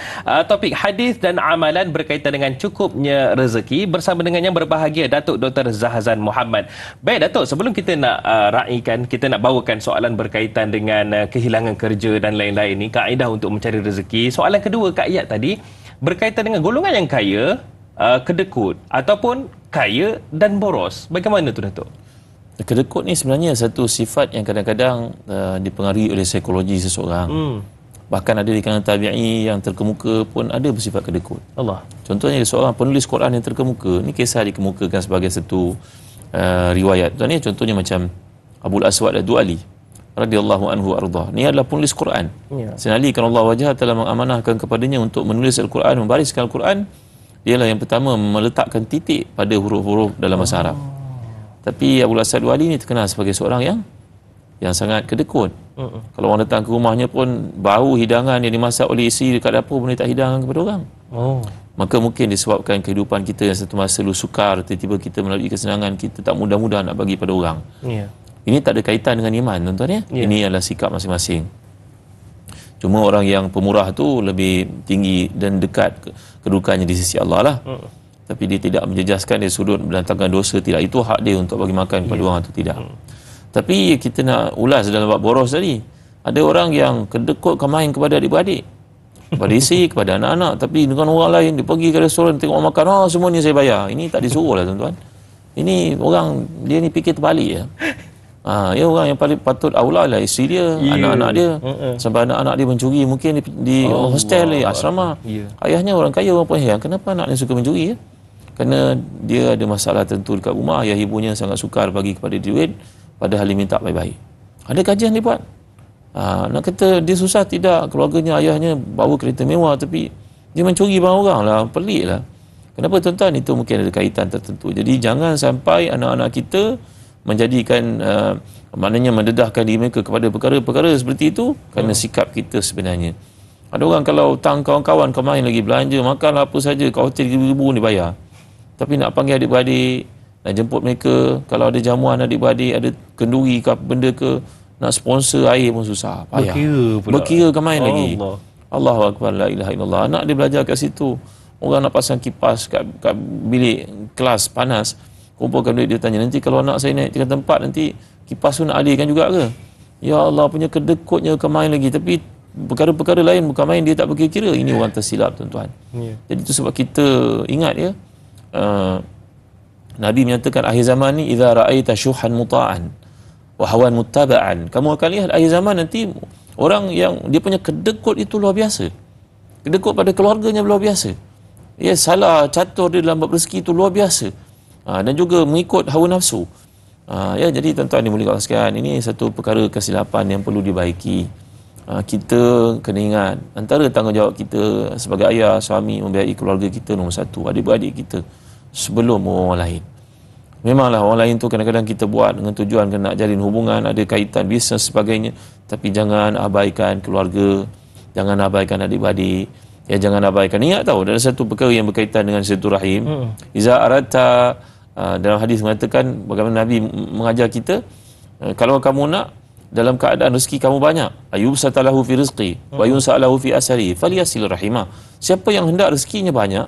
Speaker 1: topik hadis dan amalan berkaitan dengan cukupnya rezeki bersama dengan yang berbahagia Datuk Dr. Zahazan Muhammad. Baik Datuk, sebelum kita nak raikan, kita nak bawakan soalan berkaitan dengan kehilangan kerja dan lain-lain ini, kaedah untuk mencari rezeki. Soalan kedua Kak Iyat tadi berkaitan dengan golongan yang kaya, kedekut ataupun kaya dan boros. Bagaimana tu Datuk?
Speaker 2: Kedekut ni sebenarnya satu sifat yang kadang-kadang dipengaruhi oleh psikologi seseorang. Bahkan ada di kalangan tabi'i yang terkemuka pun ada bersifat kedekut.
Speaker 1: Allah.
Speaker 2: Contohnya seorang penulis Quran yang terkemuka, ni kisah dikemukakan sebagai satu riwayat. Contohnya macam Abul Aswad Ad-Du'ali radhiyallahu anhu arda. Ini adalah penulis Quran. Senalikan Allah wajah telah mengamanahkan kepadanya untuk menulis Al-Quran, membariskan Al-Quran. Dialah yang pertama meletakkan titik pada huruf-huruf dalam bahasa Arab. Tapi Abul Aswad Ad-Du'ali ini terkenal sebagai seorang yang sangat kedekut. Kalau orang datang ke rumahnya pun, bau hidangan yang dimasak oleh isteri dekat dapur pun dia tak hidangkan kepada orang. Maka mungkin disebabkan kehidupan kita yang satu masa lu sukar, tiba-tiba kita melalui kesenangan, kita tak mudah-mudah nak bagi pada orang. Ini tak ada kaitan dengan iman, tuan-tuan ya. Ini adalah sikap masing-masing. Cuma orang yang pemurah tu lebih tinggi dan dekat kedudukannya di sisi Allah lah. Tapi dia tidak menjejaskan dari sudut mendatangkan dosa, tidak. Itu hak dia untuk bagi makan kepada orang atau tidak. Tapi kita nak ulas dalam bab boros tadi. Ada orang yang kedekut main kepada adik-beradik, kepada isteri, kepada anak-anak. Tapi dengan orang lain, dia pergi ke restoran tengok orang makan, semua ni saya bayar. Ini tak disuruh lah tuan-tuan. Ini orang, dia ni fikir terbalik ya. Ya, orang yang paling patut aula lah isteri dia, anak-anak dia. Sampai anak-anak dia mencuri mungkin di hostel, asrama. Ayahnya orang kaya, orang pun kenapa anaknya suka mencuri ya? Kerana dia ada masalah tertentu dekat rumah, ayah ibunya sangat sukar bagi kepada duit, padahal dia minta baik-baik. Ada kajian dia buat. Nak kata dia susah, tidak. Keluarganya, ayahnya bawa kereta mewah, tapi dia mencuri barang orang lah. Pelik lah. Kenapa tuan-tuan? Itu mungkin ada kaitan tertentu. Jadi jangan sampai anak-anak kita menjadikan maknanya mendedahkan diri mereka kepada perkara-perkara seperti itu kerana sikap kita sebenarnya. Ada orang kalau hutang kawan-kawan, kau main lagi belanja, makan apa saja, kau hotel ribu-ribu ni bayar. Tapi nak panggil adik-beradik, nak jemput mereka, kalau ada jamuan adik-beradik, ada kenduri ke apa benda ke, nak sponsor air pun susah, payah. Berkira ke main lagi. Allahu Akbar, la ilaha illallah. Anak dia belajar kat situ. Orang nak pasang kipas kat bilik kelas panas, kumpulkan duit, dia tanya, nanti kalau anak saya naik tingkat tempat, nanti kipas tu nak alihkan juga ke? Ya Allah, punya kedekutnya ke main lagi. Tapi perkara-perkara lain bukan main, dia tak berkira-kira. Ini orang tersilap, tuan-tuan. Jadi itu sebab kita ingat ya, Nabi menyatakan akhir zaman ni, idza ra'aita syuhan muta'an wa hawan muttaba'an. Kamu akan lihat akhir zaman nanti orang yang dia punya kedekut itu luar biasa. Kedekut pada keluarganya luar biasa. Ya, salah catur dia dalam bab rezeki itu luar biasa. Dan juga mengikut hawa nafsu. Ya, jadi tuan-tuan dimuliakan sekalian, ini satu perkara kesilapan yang perlu dibaiki. Kita kena ingat, antara tanggungjawab kita sebagai ayah, suami, membiayai keluarga kita nombor satu, adik-beradik kita sebelum orang lain. Memanglah orang lain tu kadang-kadang kita buat dengan tujuan nak jalin hubungan, ada kaitan bisnes sebagainya, tapi jangan abaikan keluarga, jangan abaikan adik-beradik, ya, jangan abaikan. Ingat tahu, ada satu perkara yang berkaitan dengan silaturahim. Iza aradta, dalam hadis mengatakan bagaimana Nabi mengajar kita, kalau kamu nak dalam keadaan rezeki kamu banyak, ayubsatalahu fi rizqi wa yunsalahu fi asari falyasil rahimah. Siapa yang hendak rezekinya banyak,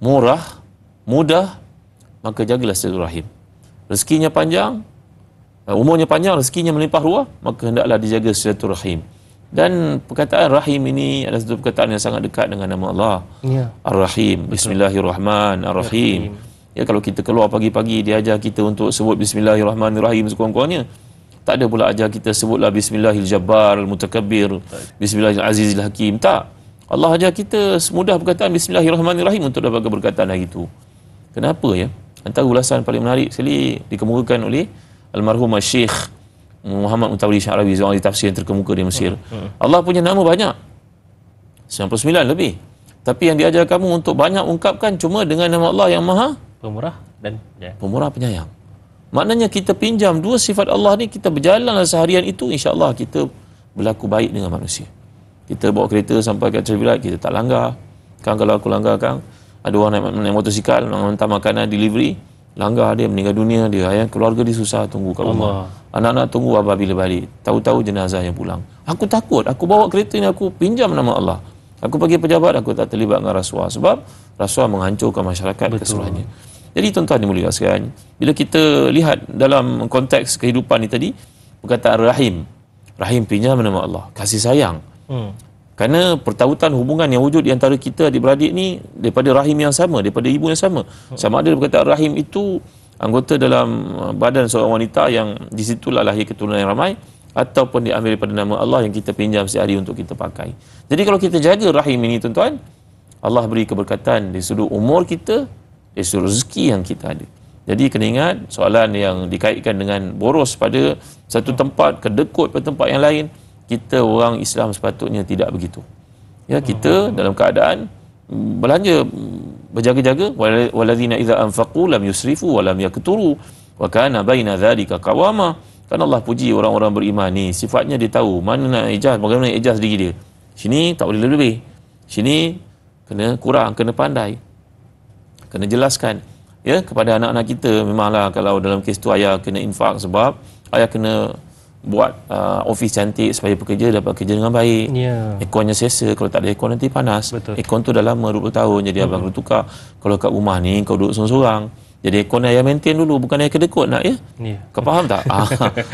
Speaker 2: murah, mudah, maka jagalah silaturahim. Rezekinya panjang, umurnya panjang, rezekinya melimpah ruah, maka hendaklah dijaga silaturahim. Dan perkataan rahim ini adalah satu perkataan yang sangat dekat dengan nama Allah. Ar-Rahim. Bismillahirrahmanirrahim. Ya, kalau kita keluar pagi-pagi, dia ajar kita untuk sebut Bismillahirrahmanirrahim sekurang-kurangnya. Tak ada pula ajar kita sebutlah Bismillahil Jabbar Al-Mutakabbir, Bismillahil Azizil Hakim. Tak. Allah ajar kita semudah perkataan Bismillahirrahmanirrahim untuk dapat keberkatan hari itu. Kenapa ya? Antara ulasan paling menarik sekali dikemukakan oleh almarhum Syekh Muhammad Mutawalli Syarawi, seorang tafsir yang terkemuka di Mesir. Allah punya nama banyak, 99 lebih. Tapi yang diajar kamu untuk banyak ungkapkan cuma dengan nama Allah yang Maha
Speaker 1: Pemurah dan
Speaker 2: Pemurah penyayang. Maknanya kita pinjam dua sifat Allah ni, kita berjalan seharian itu, insya-Allah kita berlaku baik dengan manusia. Kita bawa kereta sampai kat traffic, kita tak langgar. Kan kalau aku langgar, kan ada orang naik motosikal, hantar makanan delivery, langgar, dia meninggal dunia, dia ayah keluarga dia susah tunggu kat rumah. Anak-anak tunggu abah bila balik. Tahu-tahu jenazah yang pulang. Aku takut, aku bawa kereta ni, aku pinjam nama Allah. Aku bagi pejabat, aku tak terlibat dengan rasuah. Sebab rasuah menghancurkan masyarakat keseluruhannya. Jadi tuan-tuan dimuliakan sekalian, bila kita lihat dalam konteks kehidupan ni tadi, perkataan rahim. Rahim pinjam nama Allah, kasih sayang. Kerana pertautan hubungan yang wujud di antara kita adik-beradik ni daripada rahim yang sama, daripada ibu yang sama. Sama ada perkataan rahim itu anggota dalam badan seorang wanita yang di situlah lahir keturunan yang ramai, ataupun diambil daripada nama Allah yang kita pinjam sehari untuk kita pakai. Jadi kalau kita jaga rahim ini tuan-tuan, Allah beri keberkatan di sudut umur kita, di sudut rezeki yang kita ada. Jadi kena ingat, soalan yang dikaitkan dengan boros pada satu tempat, kedekut pada tempat yang lain, kita orang Islam sepatutnya tidak begitu. Ya, kita dalam keadaan belanja berjaga-jaga, waladzina idza anfaqu lam yusrifu wa lam yaqturu wa kana baina dzalika qawama. Kan Allah puji orang-orang beriman ni, sifatnya dia tahu mana nak ijaz, bagaimana ijaz diri dia. Sini tak boleh lebih. Sini kena kurang, kena pandai. Kena jelaskan ya kepada anak-anak kita. Memanglah kalau dalam kes tu ayah kena infak, sebab ayah kena buat office cantik supaya pekerja dapat kerja dengan baik. Airconnya selesa, kalau tak ada aircon nanti panas. Aircon tu dah lama 20 tahun, jadi abang kena tukar. Kalau kat rumah ni kau duduk seorang-seorang, jadi aircon ayah maintain dulu, bukan ayah kedekut nak ya. Kau faham tak?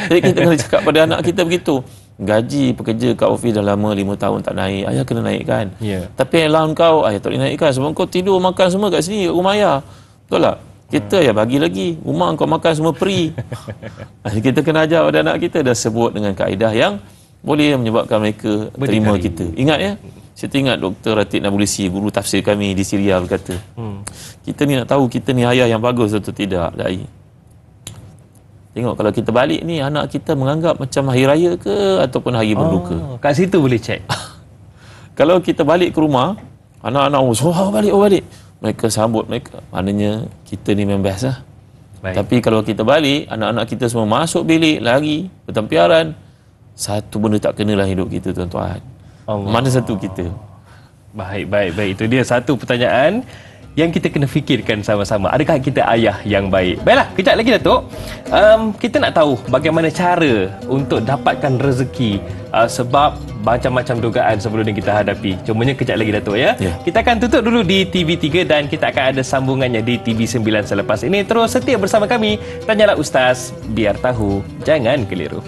Speaker 2: Jadi kita kena cakap pada anak kita begitu. Gaji pekerja kat office dah lama 5 tahun tak naik, ayah kena naikkan. Tapi allowance kau ayah tak boleh naikkan, sebab kau tidur makan semua kat sini, kat rumah ayah. Betul tak? Kita ya bagi lagi, rumah kau makan semua free. Kita kena ajar pada anak kita, dah sebut dengan kaedah yang boleh menyebabkan mereka terima kita. Ingat ya, Saya teringat Dr. Ratib Nabulsi, guru tafsir kami di Syria berkata, kita ni nak tahu kita ni ayah yang bagus atau tidak, dai. Tengok kalau kita balik ni, anak kita menganggap macam hari raya ke ataupun hari berduka.
Speaker 1: Kat situ boleh check.
Speaker 2: Kalau kita balik ke rumah, anak-anak balik. Mereka sambut mereka. Maknanya kita ni memang best lah.
Speaker 1: Baik.
Speaker 2: Tapi kalau kita balik, anak-anak kita semua masuk bilik, lari, bertempiaran, satu benda tak kenalah hidup kita, tuan-tuan. Mana satu kita?
Speaker 1: Baik. Itu dia satu pertanyaan yang kita kena fikirkan sama-sama. Adakah kita ayah yang baik? Baiklah, kejap lagi Datuk. Kita nak tahu bagaimana cara untuk dapatkan rezeki, sebab macam-macam dugaan sebelum ni kita hadapi. Cumanya kejap lagi Datuk ya. Kita akan tutup dulu di TV3 dan kita akan ada sambungannya di TV9 selepas ini. Terus setia bersama kami. Tanyalah Ustaz, biar tahu, jangan keliru.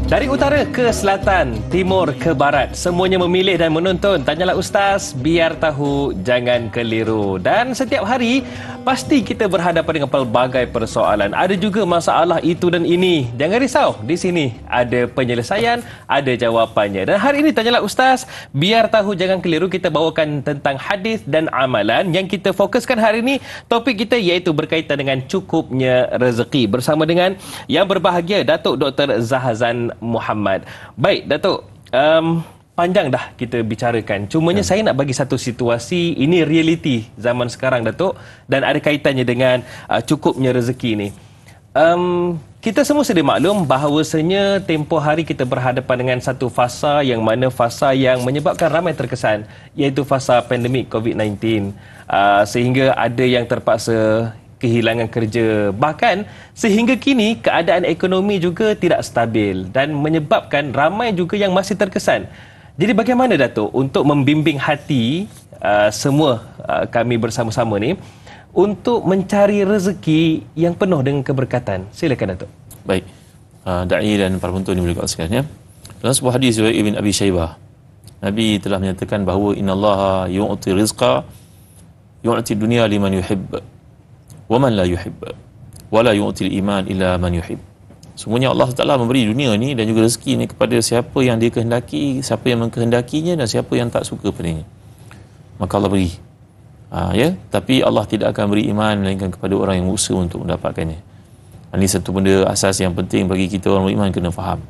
Speaker 1: Dari utara ke selatan, timur ke barat, semuanya memilih dan menonton Tanyalah Ustaz, biar tahu, jangan keliru. Dan setiap hari, pasti kita berhadapan dengan pelbagai persoalan. Ada juga masalah itu dan ini. Jangan risau, di sini ada penyelesaian, ada jawapannya. Dan hari ini Tanyalah Ustaz, biar tahu, jangan keliru, kita bawakan tentang hadis dan amalan. Yang kita fokuskan hari ini, topik kita iaitu berkaitan dengan cukupnya rezeki. Bersama dengan yang berbahagia, Datuk Dr. Zahazan Muhammad. Baik, Datuk. Panjang dah kita bicarakan. Cumanya saya nak bagi satu situasi, ini realiti zaman sekarang, Datuk, dan ada kaitannya dengan cukupnya rezeki ni. Kita semua sedia maklum bahawasanya tempoh hari kita berhadapan dengan satu fasa yang mana fasa yang menyebabkan ramai terkesan, iaitu fasa pandemik COVID-19. Sehingga ada yang terpaksa kehilangan kerja. Bahkan sehingga kini keadaan ekonomi juga tidak stabil dan menyebabkan ramai juga yang masih terkesan. Jadi bagaimana Datuk untuk membimbing hati semua kami bersama-sama ni untuk mencari rezeki yang penuh dengan keberkatan? Silakan Datuk.
Speaker 2: Baik. Da'i dan para penonton yang berkata sekalian, ya. Dalam sebuah hadis riwayat Ibn Abi Shaybah, Nabi telah menyatakan bahawa innallaha yu'ti rizqa yu'ti dunya liman yuhibb wa man la yuhibb wa la yu'ti al-iman illa man yuhibb. Semuanya Allah Taala memberi dunia ni dan juga rezeki ni kepada siapa yang dia kehendaki, siapa yang mengkehendakinya dan siapa yang tak suka padanya. Maka Allah beri. Ya, tapi Allah tidak akan beri iman melainkan kepada orang yang berusaha untuk mendapatkannya. Ini satu benda asas yang penting bagi kita orang beriman kena faham.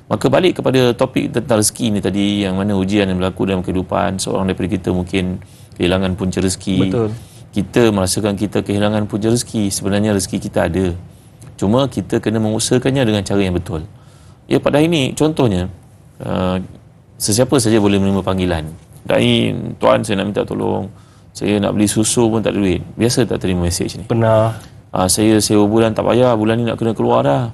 Speaker 2: Maka balik kepada topik tentang rezeki ni tadi, yang mana ujian yang berlaku dalam kehidupan, seorang daripada kita mungkin kehilangan punca rezeki.
Speaker 1: Betul.
Speaker 2: Kita merasakan kita kehilangan punca rezeki. Sebenarnya rezeki kita ada. Cuma kita kena mengusahakannya dengan cara yang betul. Ya, pada hari ini contohnya, sesiapa saja boleh menerima panggilan. Dai, tuan saya nak minta tolong, saya nak beli susu pun tak ada duit. Biasa tak terima mesej ni?
Speaker 1: Pernah.
Speaker 2: Saya sewa bulan tak payah, bulan ni nak kena keluar dah.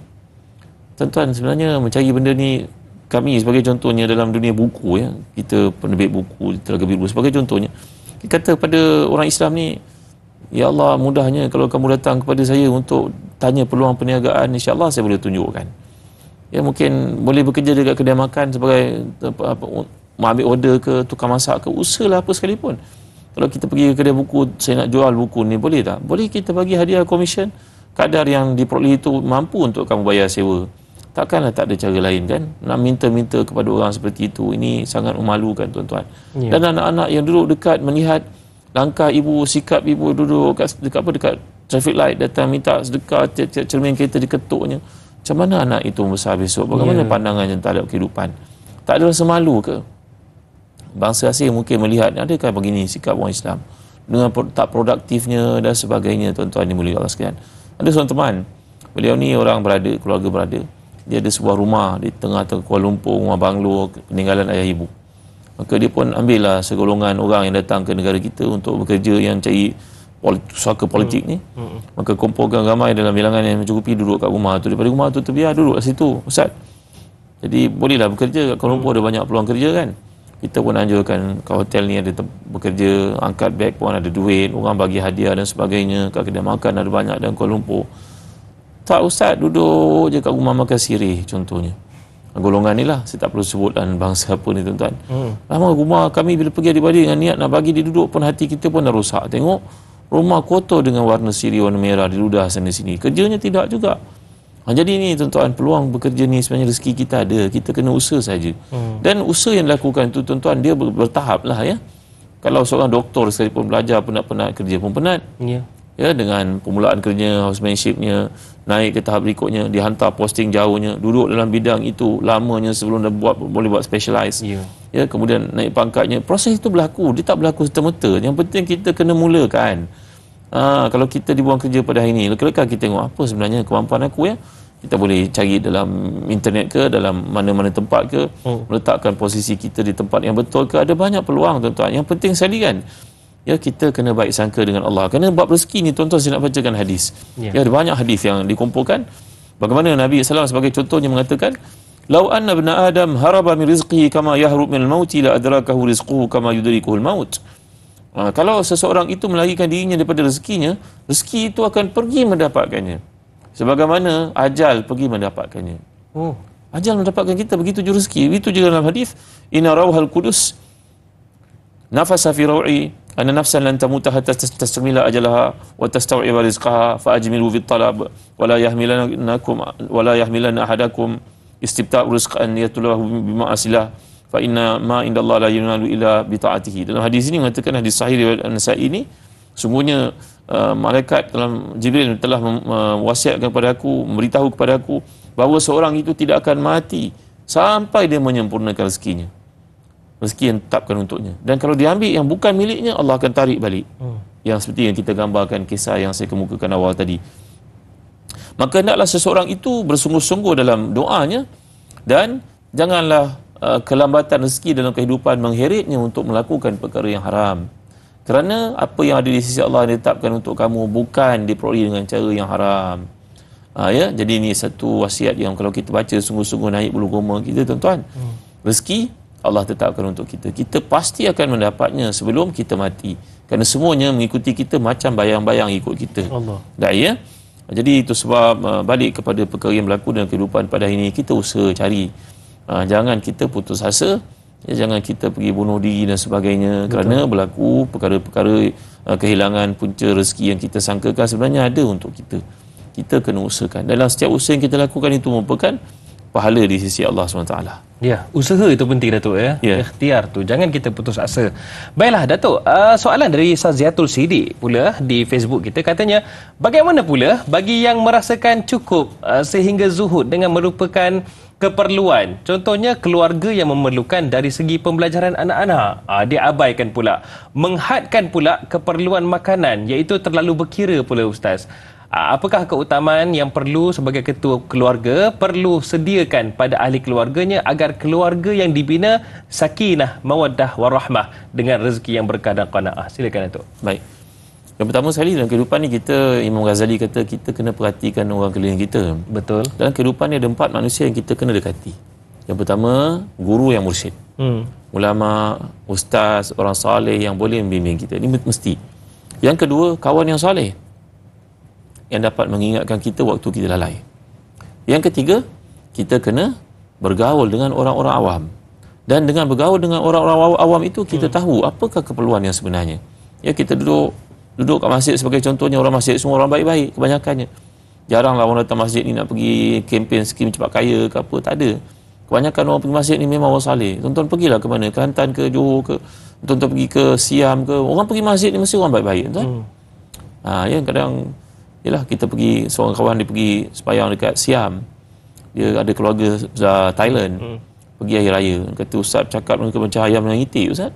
Speaker 2: Tuan-tuan, sebenarnya mencari benda ni, kami sebagai contohnya dalam dunia buku, ya, kita penerbit buku, Telaga Biru sebagai contohnya, kita kata pada orang Islam ni, ya Allah, mudahnya kalau kamu datang kepada saya untuk tanya peluang perniagaan, insya-Allah saya boleh tunjukkan. Ya, mungkin boleh bekerja dekat kedai makan sebagai mengambil order ke, tukang masak ke, usahalah apa sekalipun. Kalau kita pergi ke kedai buku, saya nak jual buku ni, boleh tak? Boleh kita bagi hadiah komisen, kadar yang diperoleh itu mampu untuk kamu bayar sewa. Takkanlah tak ada cara lain, kan? Nak minta-minta kepada orang seperti itu, ini sangat memalukan, tuan-tuan. Ya. Dan anak-anak yang duduk dekat melihat langkah ibu, sikap ibu duduk dekat traffic light, datang minta sedekah, cermin kereta diketuknya. Macam mana anak itu besar besok? Bagaimana pandangannya terhadap kehidupan? Tak ada rasa malu ke? Bangsa asing mungkin melihat, adakah begini sikap orang Islam dengan tak produktifnya dan sebagainya, tuan-tuan dimuliakan Allah sekalian. Ada seorang teman, beliau ni orang berada, keluarga berada. Dia ada sebuah rumah di tengah Kuala Lumpur, rumah banglo peninggalan ayah ibu. Maka dia pun ambillah segolongan orang yang datang ke negara kita untuk bekerja, yang cari suaka politik ni. Maka kumpulkan ramai dalam bilangan yang mencukupi duduk kat rumah tu. Daripada rumah tu terbiar duduk kat situ, Ustaz. Jadi bolehlah bekerja kat Kuala Lumpur, ada banyak peluang kerja, kan. Kita pun anjurkan ke hotel ni ada bekerja, angkat beg pun ada duit, orang bagi hadiah dan sebagainya, kat kedai makan ada banyak dalam Kuala Lumpur. Tak, Ustaz, duduk je kat rumah makan sirih contohnya. golongan ni lah, saya tak perlu sebutkan bangsa apa ni tuan-tuan. Lama rumah kami bila pergi adik-beradik dengan niat nak bagi dia duduk pun hati kita pun dah rosak. Tengok rumah kotor dengan warna siri, warna merah, diludah sana sini. Kerjanya tidak juga. Jadi ni tuan-tuan, peluang bekerja ni sebenarnya rezeki kita ada, kita kena usaha saja. Dan usaha yang dilakukan tu tuan-tuan, dia bertahap lah ya. Kalau seorang doktor sekalipun belajar penat-penat, kerja pun penat. Ya, dengan permulaan kerja, housemanshipnya, naik ke tahap berikutnya, dihantar posting jauhnya, duduk dalam bidang itu lamanya sebelum dah boleh buat specialize. Ya, kemudian naik pangkatnya. Proses itu berlaku, dia tak berlaku serta-merta. Yang penting kita kena mulakan. Kalau kita dibuang kerja pada hari ini, lekas-lekas kita tengok apa sebenarnya kemampuan aku ya. Kita boleh cari dalam internet ke, dalam mana-mana tempat ke, meletakkan posisi kita di tempat yang betul ke. Ada banyak peluang tuan-tuan. Yang penting sekali kan, ya, kita kena baik sangka dengan Allah. Kerana bab rezeki ni tuan-tuan, saya nak bacakan hadis. Ya, ada banyak hadis yang dikumpulkan. Bagaimana Nabi SAW sebagai contohnya mengatakan, "Lau anna ibna Adam haraba min rizqihi kama yahrub min al-mauti la adrakahu rizquhu kama yudrikuhu al-maut." Kalau seseorang itu melarikan dirinya daripada rezekinya, rezeki itu akan pergi mendapatkannya. Sebagaimana ajal pergi mendapatkannya. Ajal mendapatkan kita, begitu juga rezeki. Itu juga dalam hadis, "Inna rauhal qudus nafasa fi raw'i anna nafsan lan tamuta hatta tastamila ajalaha wa tastaw'iba rizqaha fa ajmilu fit talab wa la yahmilanna ahadakum istibta'u rizqan yatluhu bima asilah fa inna ma indallahi la yunalu illa bi ta'atihi." Dalam hadis ini mengatakan, hadis sahih riwayat An-Nasa'i ini, sungguhnya malaikat dalam Jibril telah mewasiatkan kepada aku, memberitahu kepada aku bahawa seorang itu tidak akan mati sampai dia menyempurnakan rezekinya, rezeki yang ditetapkan untuknya. Dan kalau diambil yang bukan miliknya, Allah akan tarik balik. Yang seperti yang kita gambarkan kisah yang saya kemukakan awal tadi. Maka hendaklah seseorang itu bersungguh-sungguh dalam doanya, dan janganlah kelambatan rezeki dalam kehidupan mengheretnya untuk melakukan perkara yang haram. Kerana apa yang ada di sisi Allah yang ditetapkan untuk kamu bukan diperoleh dengan cara yang haram. Ya, jadi ini satu wasiat yang kalau kita baca sungguh-sungguh naik bulu goma kita tuan-tuan. Rezeki Allah tetapkan untuk kita. Kita pasti akan mendapatnya sebelum kita mati. Kerana semuanya mengikuti kita macam bayang-bayang ikut kita. Dah ya. Jadi itu sebab balik kepada perkara yang berlaku dalam kehidupan pada hari ini, kita usaha cari. Jangan kita putus asa. Ya, jangan kita pergi bunuh diri dan sebagainya. Kerana berlaku perkara-perkara kehilangan punca rezeki yang kita sangkakan sebenarnya ada untuk kita. Kita kena usahakan. Dalam setiap usaha yang kita lakukan itu merupakan pahala di sisi Allah SWT.
Speaker 1: Ya, usaha itu penting Datuk ya. Ikhtiar tu, jangan kita putus asa. Baiklah Datuk, soalan dari Saziatul Sidik pula di Facebook kita, katanya, bagaimana pula bagi yang merasakan cukup sehingga zuhud dengan merupakan keperluan, contohnya keluarga yang memerlukan dari segi pembelajaran anak-anak, dia abaikan pula, menghadkan pula keperluan makanan, iaitu terlalu berkira pula Ustaz. Apakah keutamaan yang perlu sebagai ketua keluarga perlu sediakan pada ahli keluarganya agar keluarga yang dibina sakinah, mawaddah, warahmah dengan rezeki yang berkah dan qanaah? Silakan Datuk.
Speaker 2: Baik. Yang pertama sekali dalam kehidupan ni kita, Imam Ghazali kata kita kena perhatikan orang keliling kita.
Speaker 1: Betul.
Speaker 2: Dalam kehidupan ni ada 4 manusia yang kita kena dekati. Yang pertama, guru yang mursyid. Ulama, ustaz, orang saleh yang boleh membimbing kita. Ini mesti. Yang kedua, kawan yang saleh yang dapat mengingatkan kita waktu kita lalai. Yang ketiga, kita kena bergaul dengan orang-orang awam. Dan dengan bergaul dengan orang-orang awam itu, kita tahu apakah keperluan yang sebenarnya. Ya, kita duduk kat masjid sebagai contohnya, orang masjid semua orang baik-baik kebanyakannya. Jaranglah orang datang masjid ni nak pergi kempen skim cepat kaya ke apa, tak ada. Kebanyakan orang pergi masjid ni memang orang saleh. Tuan-tuan pergilah ke mana, Kelantan ke, Johor ke, tuan-tuan pergi ke Siam ke, orang pergi masjid ni mesti orang baik-baik, tuan. Ya, kadang yalah, kita pergi, seorang kawan dia pergi sembahyang dekat Siam. Dia ada keluarga Thailand. Pergi hari raya. Kata Ustaz cakap macam ayam dengan itik Ustaz.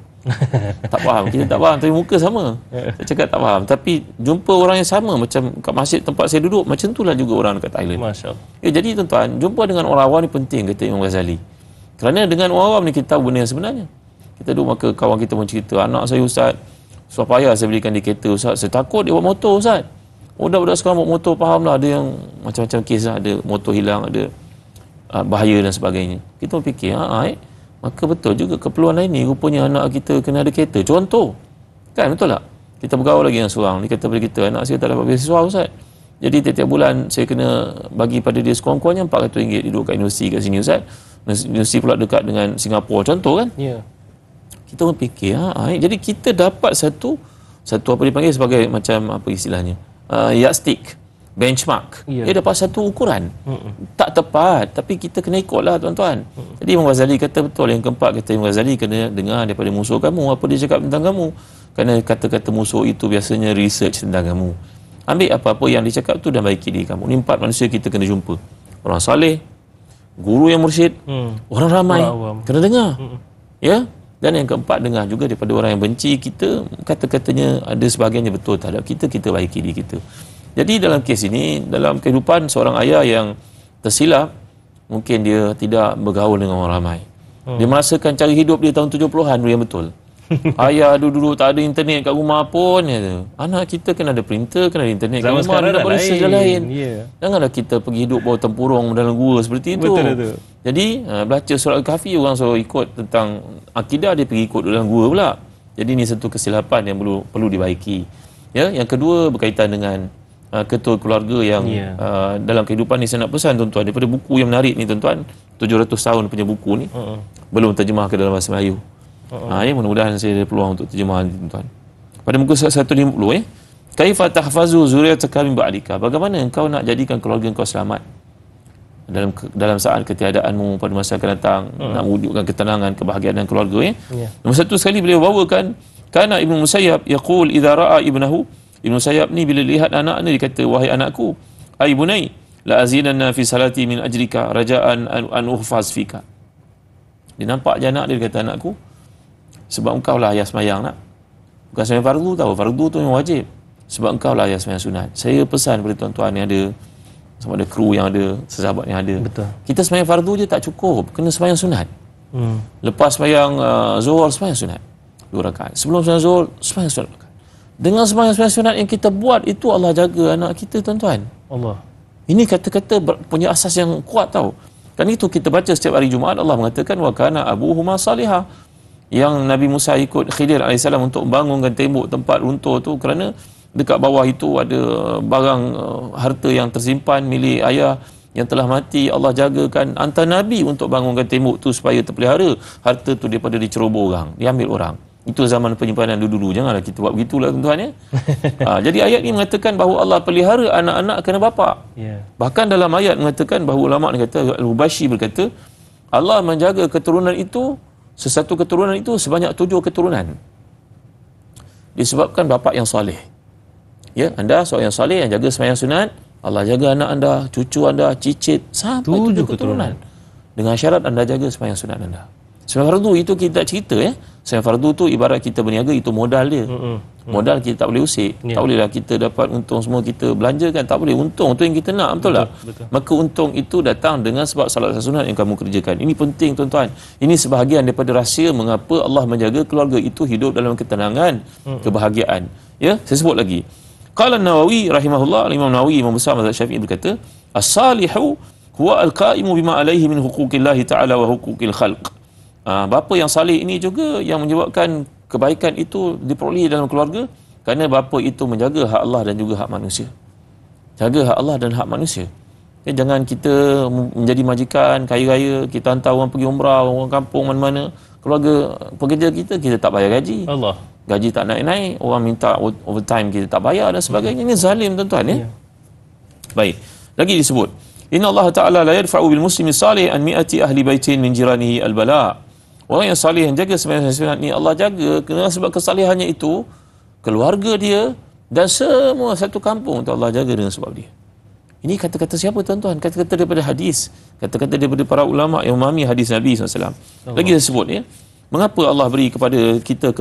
Speaker 2: Tak faham, kita tak faham, tapi muka sama. Saya cakap tak faham, tapi jumpa orang yang sama macam kat masjid tempat saya duduk, macam itulah juga orang dekat Thailand.
Speaker 1: Masya-Allah.
Speaker 2: Ya, jadi tuan-tuan, jumpa dengan orang awam ni penting, kata Imam Ghazali. Kerana dengan orang awam ni kita tahu benda yang sebenarnya. Kita duduk, maka kawan kita pun cerita, anak saya Ustaz, susah payah saya belikan dia kereta Ustaz, saya takut dia bawa motor Ustaz. Budak-budak sekarang bawa motor, fahamlah, ada yang macam-macam kes lah, ada motor hilang, ada bahaya dan sebagainya. Kita fikir, maka betul juga keperluan lain ni, rupanya anak kita kena ada kereta. Contoh, kan, betul tak? Kita bergaul lagi dengan seorang, dia kata pada kita, anak saya tak dapat beasiswa Ustaz. Jadi tiap-tiap bulan saya kena bagi pada dia sekurang-kurangnya RM400 duduk kat universiti kat sini Ustaz. universiti pula dekat dengan Singapura contoh kan.
Speaker 1: Ya.
Speaker 2: Kita orang fikir jadi kita dapat satu apa dipanggil sebagai macam apa istilahnya, yardstick, benchmark. Dia dapat satu ukuran. Tak tepat, tapi kita kena ikutlah tuan-tuan. Jadi Imam Ghazali kata betul, yang keempat kata Imam Ghazali, kena dengar daripada musuh kamu apa dia cakap tentang kamu, kerana kata-kata musuh itu biasanya research tentang kamu. Ambil apa-apa yang dia cakap tu dan baiki diri kamu. Ni 4 manusia kita kena jumpa. Orang saleh, guru yang mursyid, orang ramai kena dengar. Ya. Dan yang keempat, dengar juga daripada orang yang benci kita, kata-katanya ada sebahagiannya betul terhadap kita, kita baiki diri kita. Jadi dalam kes ini, dalam kehidupan seorang ayah yang tersilap, mungkin dia tidak bergaul dengan orang ramai. Dia merasakan cara hidup dia tahun 70-an dulu yang betul. Ayah dulu tak ada internet kat rumah pun. Anak kita kena ada printer, kena ada internet kat rumah, dia nak beresearch lain. Janganlah kita pergi hidup bawah tempurung dalam gua seperti itu. Betul. Jadi baca surat Al-Kahfi, orang suruh ikut tentang akidah, dia pergi ikut dalam gua pula. Jadi ini satu kesilapan yang perlu dibaiki. Ya, yang kedua berkaitan dengan ketua keluarga yang dalam kehidupan ni saya nak pesan tuan-tuan, daripada buku yang menarik ni tuan-tuan, 700 tahun punya buku ni, belum terjemah ke dalam bahasa Melayu. Mudah-mudahan saya ada peluang untuk terjemah tuan-tuan. Pada muka 150 kaifa tahfazu zuriyataka min ba'dika, bagaimana engkau nak jadikan keluarga engkau selamat dalam saat ketiadaanmu pada masa akan datang, nak wujudkan ketenangan, kebahagiaan dan keluarga. Nombor satu sekali beliau bawakan, kana Ibnu Musayyab yaqul idza ra'a ibnahu. Ibnu Musayyab ni bila lihat anaknya, dia kata, wahai anakku, ai bunai la azinanna fi salati min ajrika raja'an an uhfaz fika. Dia nampak je anak dia, kata, anakku, sebab engkau lah ayah semayang nak. Bukan semayang fardu tahu, fardu tu yang wajib. Sebab engkau lah ayah semayang sunat. Saya pesan kepada tuan-tuan yang ada, sama ada kru yang ada, sesahabat yang ada. Betul. Kita semayang fardu je tak cukup, kena semayang sunat. Lepas semayang zuhur, semayang sunat 2 rakaat. Sebelum semayang zuhur, semayang sunat 2 rakaat. Dengan semayang sunat yang kita buat itu, Allah jaga anak kita tuan-tuan. Allah. Ini kata-kata punya asas yang kuat tau. Dan itu kita baca setiap hari Jumaat, Allah mengatakan wa kana abuhuma salihah. Yang Nabi Musa ikut Khidir AS untuk membangunkan tembok tempat runtuh tu, kerana dekat bawah itu ada barang harta yang tersimpan milik ayah yang telah mati. Allah jagakan, hantar Nabi untuk bangunkan tembok tu supaya terpelihara harta tu daripada diceroboh orang, diambil orang. Itu zaman penyimpanan dulu. Janganlah kita buat begitulah tuan-tuan ya. Jadi ayat ni mengatakan bahawa Allah pelihara anak-anak kerana bapa. Bahkan dalam ayat mengatakan bahawa ulama ni kata, Al-Hubashi berkata, Allah menjaga keturunan itu, sesatu keturunan itu sebanyak 7 keturunan. Disebabkan bapa yang soleh. Ya, anda seorang yang soleh yang jaga sembahyang sunat, Allah jaga anak anda, cucu anda, cicit sampai 7 keturunan. Dengan syarat anda jaga sembahyang sunat anda. Sembahyang fardu itu kita cerita ya. Sembahyang fardu tu ibarat kita berniaga, itu modal dia. Modal kita tak boleh usik. Tak bolehlah kita dapat untung semua kita belanjakan, tak boleh. Untung tu yang kita nak, betul tak? Maka untung itu datang dengan sebab salat sunat yang kamu kerjakan. Ini penting tuan-tuan. Ini sebahagian daripada rahsia mengapa Allah menjaga keluarga itu hidup dalam ketenangan, kebahagiaan. Ya, saya sebut lagi. Qala An-Nawawi rahimahullah, Imam Nawawi, Imam besar mazhab Syafi'i berkata, as-salihu huwa al-qa'imu bima alaihi min huquqillah ta'ala wa huquqil khalq. Bapa yang salih ini juga yang menyebabkan kebaikan itu diperoleh dalam keluarga, kerana bapa itu menjaga hak Allah dan juga hak manusia. Jaga hak Allah dan hak manusia. Jangan kita menjadi majikan kaya raya, kita hantar orang pergi umrah, orang kampung mana-mana, keluarga pekerja kita tak bayar gaji. Allah. Gaji tak naik-naik, orang minta overtime kita tak bayar dan sebagainya. Ini zalim tuan-tuan ya. Baik. Lagi disebut, Inna Allah Ta'ala la yadfa'u bil muslimi salih an mi'ati ahli baitin min jiranihi al-bala'. Orang yang salih, yang jaga sembahyang sunat ni, Allah jaga kerana sebab kesalihannya itu, keluarga dia dan semua satu kampung tu Allah jaga dengan sebab dia. Ini kata-kata siapa tuan-tuan? Kata-kata daripada hadis, kata-kata daripada para ulama yang memahami hadis Nabi SAW. Lagi saya sebut ya, mengapa Allah beri kepada kita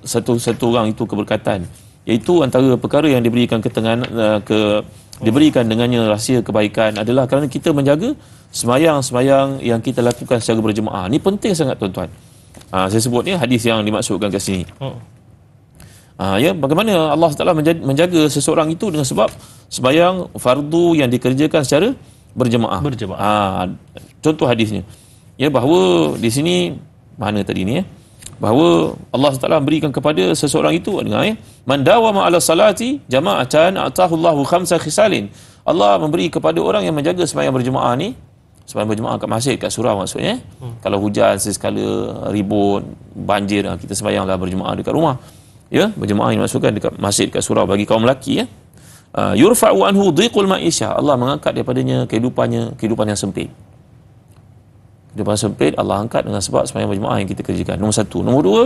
Speaker 2: satu orang itu keberkatan, iaitu antara perkara yang diberikan diberikan dengannya rahsia kebaikan adalah kerana kita menjaga sembahyang yang kita lakukan secara berjemaah. Ini penting sangat tuan-tuan. Saya sebut ni hadis yang dimaksudkan kat sini. Ya, bagaimana Allah Taala menjaga seseorang itu dengan sebab sembahyang fardu yang dikerjakan secara berjemaah. Contoh hadisnya. Ya, bahawa di sini mana tadi ni ya? Bahawa Allah Taala berikan kepada seseorang itu, dengar ya, man dawama ala salati jama'atan atahu Allahu khamsa khisalin. Allah memberi kepada orang yang menjaga sembahyang berjemaah ni sembahyang berjemaah kat masjid, kat surau maksudnya. Kalau hujan sekala ribut, banjir, kita sembahyanglah berjemaah dekat rumah. Ya, berjemaah ini maksudkan dekat masjid, kat surau bagi kaum lelaki ya. Yurfa'u anhu dhiqul ma'isha. Allah mengangkat daripadanya kehidupan yang sempit. Kehidupan sempit Allah angkat dengan sebab sembahyang berjemaah yang kita kerjakan. Nombor satu. Nombor dua,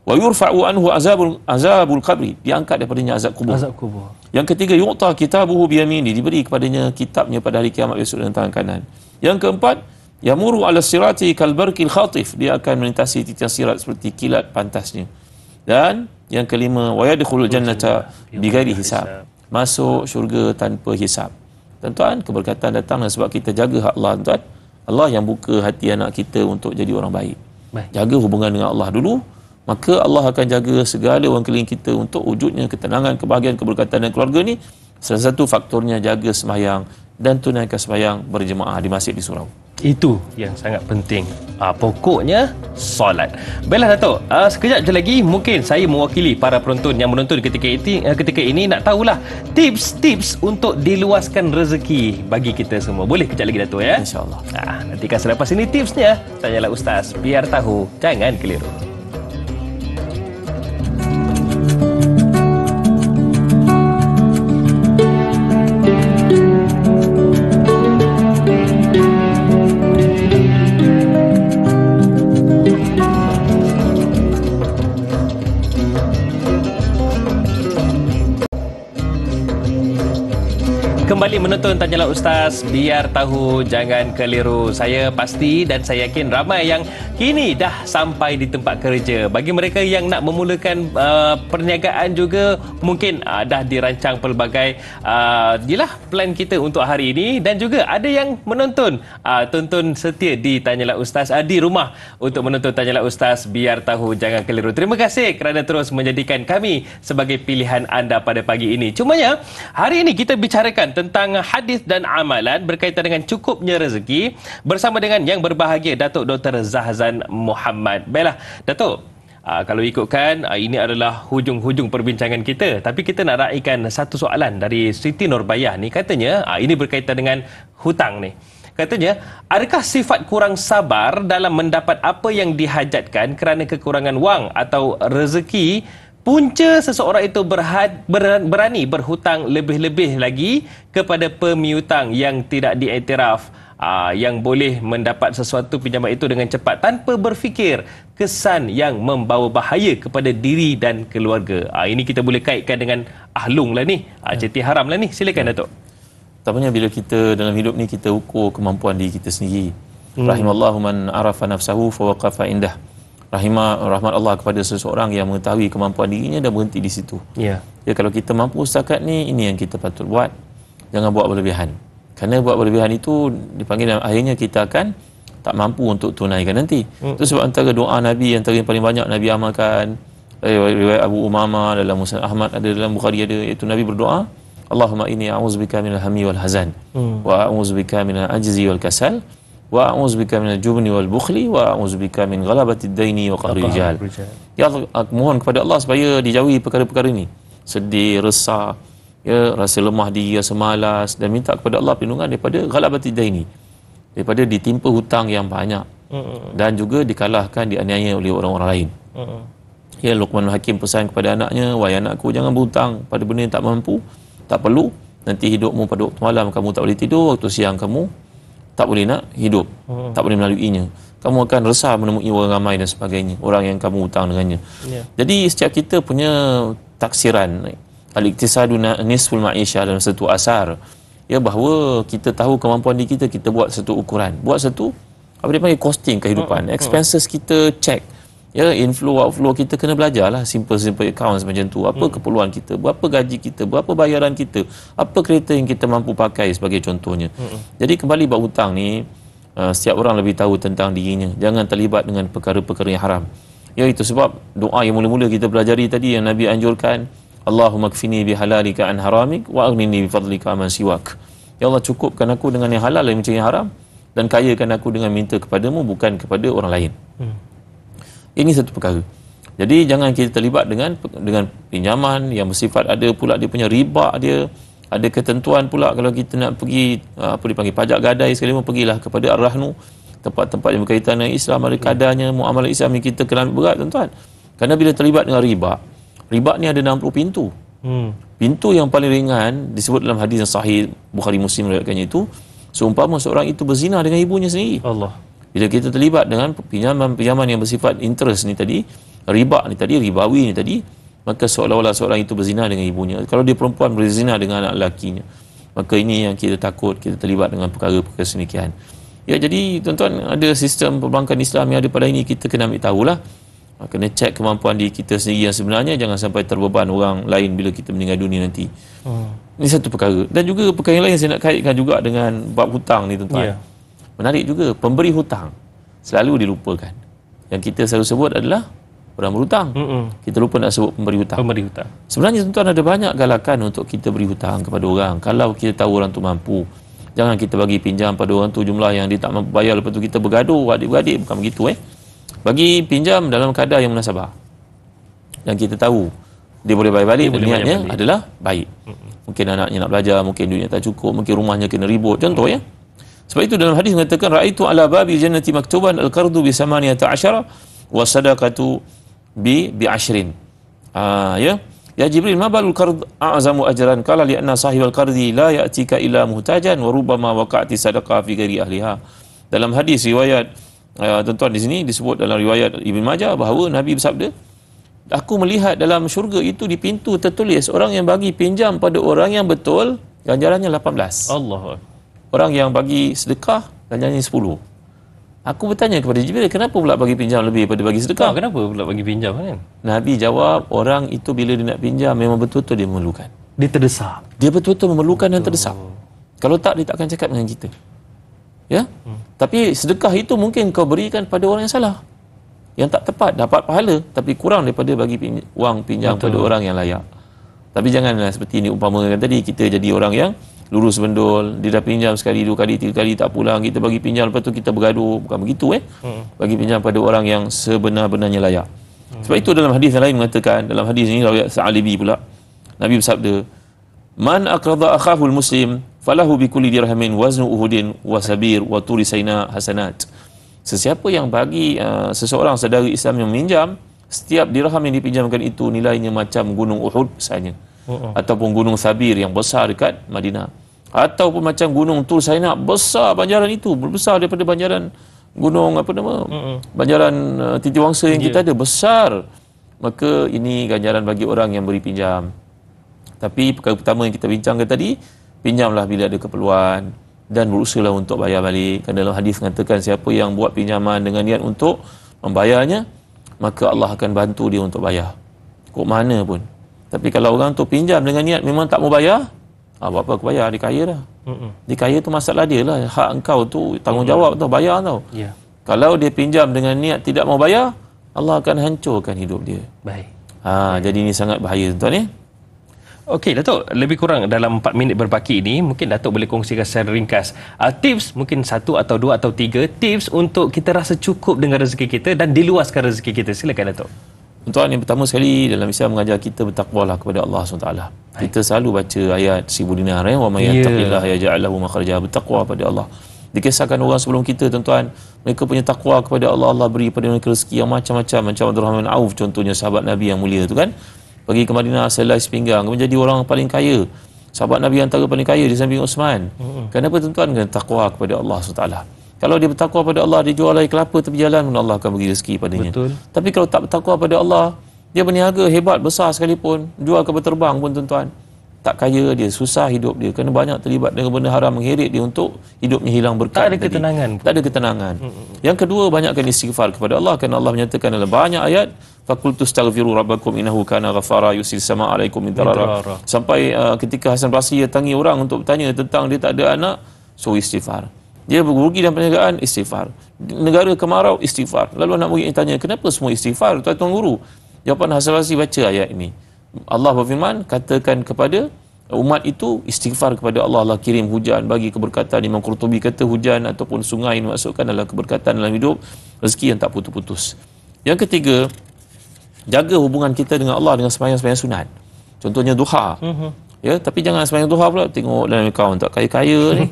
Speaker 2: wa yurfa'u anhu azabul qabri. Diangkat daripadanya azab kubur.
Speaker 1: Azab kubur.
Speaker 2: Yang ketiga, yu'ta kitabuhu biyamini. Diberi kepadanya kitabnya pada hari kiamat besok dengan tangan kanan. Yang keempat, yamuru ala sirati kalbarkil khatif. Dia akan melintasi tiang sirat seperti kilat pantasnya. Dan yang kelima, wa yadkhulul jannata bighairi hisab. Masuk syurga tanpa hisab. Tuan-tuan, keberkatan datang sebab kita jaga hak Allah, tuan. Allah yang buka hati anak kita untuk jadi orang baik. Jaga hubungan dengan Allah dulu, maka Allah akan jaga segala orang keliling kita untuk wujudnya ketenangan, kebahagiaan, keberkatan dan keluarga ni. Salah satu faktornya jaga sembahyang dan tunaikan sembahyang berjemaah di masjid di surau.
Speaker 1: Itu yang sangat penting. Pokoknya solat. Baiklah Datuk, sekejap je lagi mungkin saya mewakili para penonton yang menonton ketika ini nak tahulah tips-tips untuk diluaskan rezeki bagi kita semua. Boleh kejap lagi Datuk ya?
Speaker 2: InsyaAllah.
Speaker 1: Nantikan selepas ini tipsnya. Tanyalah Ustaz, biar tahu, jangan keliru. Kembali menonton Tanyalah Ustaz, biar tahu jangan keliru. Saya pasti dan saya yakin ramai yang kini dah sampai di tempat kerja. Bagi mereka yang nak memulakan perniagaan juga mungkin dah dirancang pelbagai plan kita untuk hari ini. Dan juga ada yang menonton tonton setia di Tanyalah Ustaz di rumah untuk menonton Tanyalah Ustaz, biar tahu jangan keliru. Terima kasih kerana terus menjadikan kami sebagai pilihan anda pada pagi ini. Cumanya hari ini kita bicarakan tentang hadis dan amalan berkaitan dengan cukupnya rezeki bersama dengan yang berbahagia Datuk Dr. Zahzan Muhammad. Baiklah Datuk, kalau ikutkan ini adalah hujung-hujung perbincangan kita, tapi kita nak raikan satu soalan dari Siti Nurbayah ni. Katanya ini berkaitan dengan hutang ni. Katanya, adakah sifat kurang sabar dalam mendapat apa yang dihajatkan kerana kekurangan wang atau rezeki punca seseorang itu berani berhutang lebih-lebih lagi kepada pemiutang yang tidak diiktiraf, yang boleh mendapat sesuatu pinjaman itu dengan cepat tanpa berfikir kesan yang membawa bahaya kepada diri dan keluarga. Ini kita boleh kaitkan dengan ahlung lah ni, ceti haram lah ni. Silakan Datuk.
Speaker 2: Pertamanya bila kita dalam hidup ni kita ukur kemampuan diri kita sendiri. Rahimallahu man arafa nafsahu fa waqafa indah. Rahmat Allah kepada seseorang yang mengetahui kemampuan dirinya dan berhenti di situ. Ya, kalau kita mampu setakat ni, ini yang kita patut buat. Jangan buat berlebihan. Kerana buat berlebihan itu dipanggil akhirnya kita akan tak mampu untuk tunaikan nanti. Itu sebab antara doa Nabi antara yang paling banyak Nabi amalkan, riwayat Abu Umamah dalam Musnad Ahmad, ada dalam Bukhari ada, iaitu Nabi berdoa, Allahumma inni a'udzubika minal hammi wal hazan wa a'udzubika minal ajzi wal kasal wa a'udzubika minal jubni wal bukhli wa a'udzubika min ghalabati ad-daini wa qahri rijal. Ya Allah, aku mohon kepada Allah supaya dijauhi perkara-perkara ini. Sedih, resah, ya, rasa lemah diri, rasa malas, dan minta kepada Allah perlindungan daripada ghalabati ad-daini, daripada ditimpa hutang yang banyak dan juga dikalahkan, dianiaya oleh orang-orang lain. Ya, Luqman Hakim pesan kepada anaknya, wahai anakku, jangan berhutang pada benda yang tak mampu, tak perlu. Nanti hidupmu pada waktu malam kamu tak boleh tidur, waktu siang kamu tak boleh nak hidup, tak boleh melaluinya. Kamu akan resah menemui orang ramai dan sebagainya, orang yang kamu hutang dengannya. Jadi setiap kita punya taksiran, al-iktisadu nisful ma'isha dalam satu asar, ya, bahawa kita tahu kemampuan diri kita, kita buat satu ukuran, buat satu apa dia panggil costing kehidupan. Expenses kita check, ya, inflow outflow kita kena belajarlah, simple accounts macam tu. Apa keperluan kita, berapa gaji kita, berapa bayaran kita, apa kereta yang kita mampu pakai sebagai contohnya. Jadi kembali bab hutang ni, setiap orang lebih tahu tentang dirinya. Jangan terlibat dengan perkara-perkara yang haram. Ya, itu sebab doa yang mula-mula kita pelajari tadi yang Nabi anjurkan, Allahumma kfini bihalalika an haramik wa aghnini bifadlika aman siwak. Ya Allah, cukupkan aku dengan yang halal yang macam yang haram, dan kayakan aku dengan minta kepadamu bukan kepada orang lain. Ini satu perkara. Jadi jangan kita terlibat dengan pinjaman yang bersifat, ada pula dia punya riba dia, Ada ketentuan pula kalau kita nak pergi apa dipanggil pajak gadai sekali pun pergilah kepada Ar-Rahnu, tempat-tempat yang berkaitan dengan Islam, ada kadarnya, muamalah Islam yang kita kena ambil berat tuan-tuan. Kerana bila terlibat dengan riba ni ada 60 pintu. Pintu yang paling ringan disebut dalam hadis yang sahih Bukhari Muslim meriwayatkannya itu, seumpama seorang itu berzina dengan ibunya sendiri.
Speaker 1: Allah.
Speaker 2: Bila kita terlibat dengan pinjaman yang bersifat interest ni tadi, riba ni tadi, ribawi ni tadi, maka seolah-olah seorang itu berzina dengan ibunya. Kalau dia perempuan berzina dengan anak lakinya, maka ini yang kita takut, kita terlibat dengan perkara-perkara semikian. Ya, jadi tuan-tuan, ada sistem perbankan Islam yang ada pada ini, kita kena ambil tahulah. Kena cek kemampuan diri kita sendiri yang sebenarnya, jangan sampai terbeban orang lain bila kita meninggal dunia nanti. Ini satu perkara. Dan juga perkara yang lain saya nak kaitkan juga dengan bab hutang ni tuan-tuan. Menarik juga, pemberi hutang selalu dilupakan. Yang kita selalu sebut adalah orang berhutang. Kita lupa nak sebut pemberi hutang. Sebenarnya tuan-tuan, ada banyak galakan untuk kita beri hutang kepada orang. Kalau kita tahu orang tu mampu, jangan kita bagi pinjam pada orang tu jumlah yang dia tak mampu bayar, lepas tu kita bergaduh adik-beradik. Bukan begitu. Bagi pinjam dalam keadaan yang munasabah, yang kita tahu dia boleh bayar balik, niatnya adalah baik. Mungkin anaknya nak belajar, mungkin duitnya tak cukup, mungkin rumahnya kena ribut, contoh ya. Sebab itu dalam hadis mengatakan, ra'aitu ala babi jannati maktuban al-qardu bi 18 wa sadaqatu bi 10. Ya Jibril, ma balul qard a'zamu ajran? Qala li anna sahibal qardi la ya'tika illa muhtajan wa rubbama waqa'ti sadaqah fi ghairi ahliha. Dalam hadis riwayat tuan-tuan, di sini disebut dalam riwayat Ibn Majah bahawa Nabi bersabda, aku melihat dalam syurga itu di pintu tertulis, orang yang bagi pinjam pada orang yang betul, ganjarannya 18.
Speaker 1: Allah.
Speaker 2: Orang yang bagi sedekah, ganjarannya 10. Aku bertanya kepada Jibril, kenapa pula bagi pinjam lebih daripada bagi sedekah?
Speaker 1: Kenapa pula bagi pinjam kan?
Speaker 2: Nabi jawab, orang itu bila dia nak pinjam memang betul-betul dia memerlukan.
Speaker 1: Dia terdesak.
Speaker 2: Dia betul-betul memerlukan dan terdesak. Kalau tak, dia tak akan cakap dengan kita. Ya? Tapi sedekah itu mungkin kau berikan pada orang yang salah, yang tak tepat, dapat pahala tapi kurang daripada bagi wang pinjam pada orang yang layak. Tapi janganlah seperti ini umpamakan tadi, kita jadi orang yang lurus bendul, dia dah pinjam sekali, 2 kali, 3 kali tak pulang, kita bagi pinjam, lepas tu kita bergaduh. Bukan begitu. Bagi pinjam pada orang yang sebenar-benarnya layak. Sebab itu dalam hadis yang lain mengatakan, dalam hadis ini riwayat Sa'alibi pula, Nabi bersabda, man aqrada akhahul muslim falahu bi kulli dirhamin waznu uhudin wa sabir wa turisaina hasanat. Sesiapa yang bagi seseorang saudara Islam yang meminjam, setiap dirham yang dipinjamkan itu nilainya macam gunung Uhud misalnya, ataupun gunung Sabir yang besar dekat Madinah, ataupun macam gunung Tur Saina, besar banjaran itu, besar daripada banjaran gunung banjaran Titi Wangsa yang kita ada, besar. Maka ini ganjaran bagi orang yang beri pinjam. Tapi perkara pertama yang kita bincangkan tadi, pinjamlah bila ada keperluan dan berusahalah untuk bayar balik. Kerana dalam hadis mengatakan, siapa yang buat pinjaman dengan niat untuk membayarnya, maka Allah akan bantu dia untuk bayar kok mana pun. Tapi kalau orang tu pinjam dengan niat memang tak mau bayar, buat apa aku bayar, dia kaya dah. Dia kaya tu masalah dia lah, hak engkau tu tanggungjawab tu, bayar tau. Kalau dia pinjam dengan niat tidak mau bayar, Allah akan hancurkan hidup dia.
Speaker 1: Baik.
Speaker 2: Jadi ini sangat bahaya tuan-tuan.
Speaker 1: Okey Datuk, lebih kurang dalam 4 minit berbaki ini, mungkin Datuk boleh kongsikan secara ringkas tips, mungkin 1 atau 2 atau 3 tips untuk kita rasa cukup dengan rezeki kita dan diluaskan rezeki kita. Silakan Datuk.
Speaker 2: Tuan, yang pertama sekali dalam Islam mengajar kita bertakwalah kepada Allah SWT. Kita selalu baca ayat 1000 dinar, wa may yattaqillaha yaj'al lahu makhraja, bertakwa pada Allah. Dikisahkan orang sebelum kita tuan-tuan, mereka punya takwa kepada Allah, Allah beri pada mereka rezeki yang macam-macam. Macam Abdurrahman Auf contohnya, sahabat Nabi yang mulia tu kan, pergi ke Madinah selai sepinggang, menjadi orang paling kaya, sahabat Nabi antara paling kaya di samping Uthman. Kenapa tuan-tuan? Kerana takwa kepada Allah SWT. Kalau dia bertakwa pada Allah, dia jual air kelapa tepi jalan, Allah akan bagi rezeki padanya. Betul. Tapi kalau tak bertakwa pada Allah, dia berniaga hebat besar sekalipun, jual kapal terbang pun tuan-tuan, tak kaya dia, susah hidup dia, kerana banyak terlibat dengan benda haram, mengheret dia untuk hidupnya hilang berkat.
Speaker 1: Tak ada ketenangan.
Speaker 2: Tak ada ketenangan. Yang kedua, banyakkan istighfar kepada Allah, kerana Allah menyatakan dalam banyak ayat, faqultu astaghfiru rabbakum innahu kana ghafara yusil sama alaikum midrara. Sampai ketika Hasan Basri datangi orang untuk bertanya tentang dia tak ada anak, so istighfar. Dia berugi dalam perniagaan, istighfar. Negara kemarau, istighfar. Lalu anak murid tanya, kenapa semua istighfar, tuan-tuan guru? Jawapan Hasan Basri, baca ayat ini. Allah berfirman, katakan kepada umat itu istighfar kepada Allah, Allah kirim hujan bagi keberkatan. Imam Qurtubi kata hujan ataupun sungai ini maksudkan adalah keberkatan dalam hidup, rezeki yang tak putus-putus. Yang ketiga, jaga hubungan kita dengan Allah dengan sembahyang-sembahyang sunat. Contohnya duha. Ya, tapi jangan sembahyang duha pula tengok dalam akaun tak kaya-kaya ni.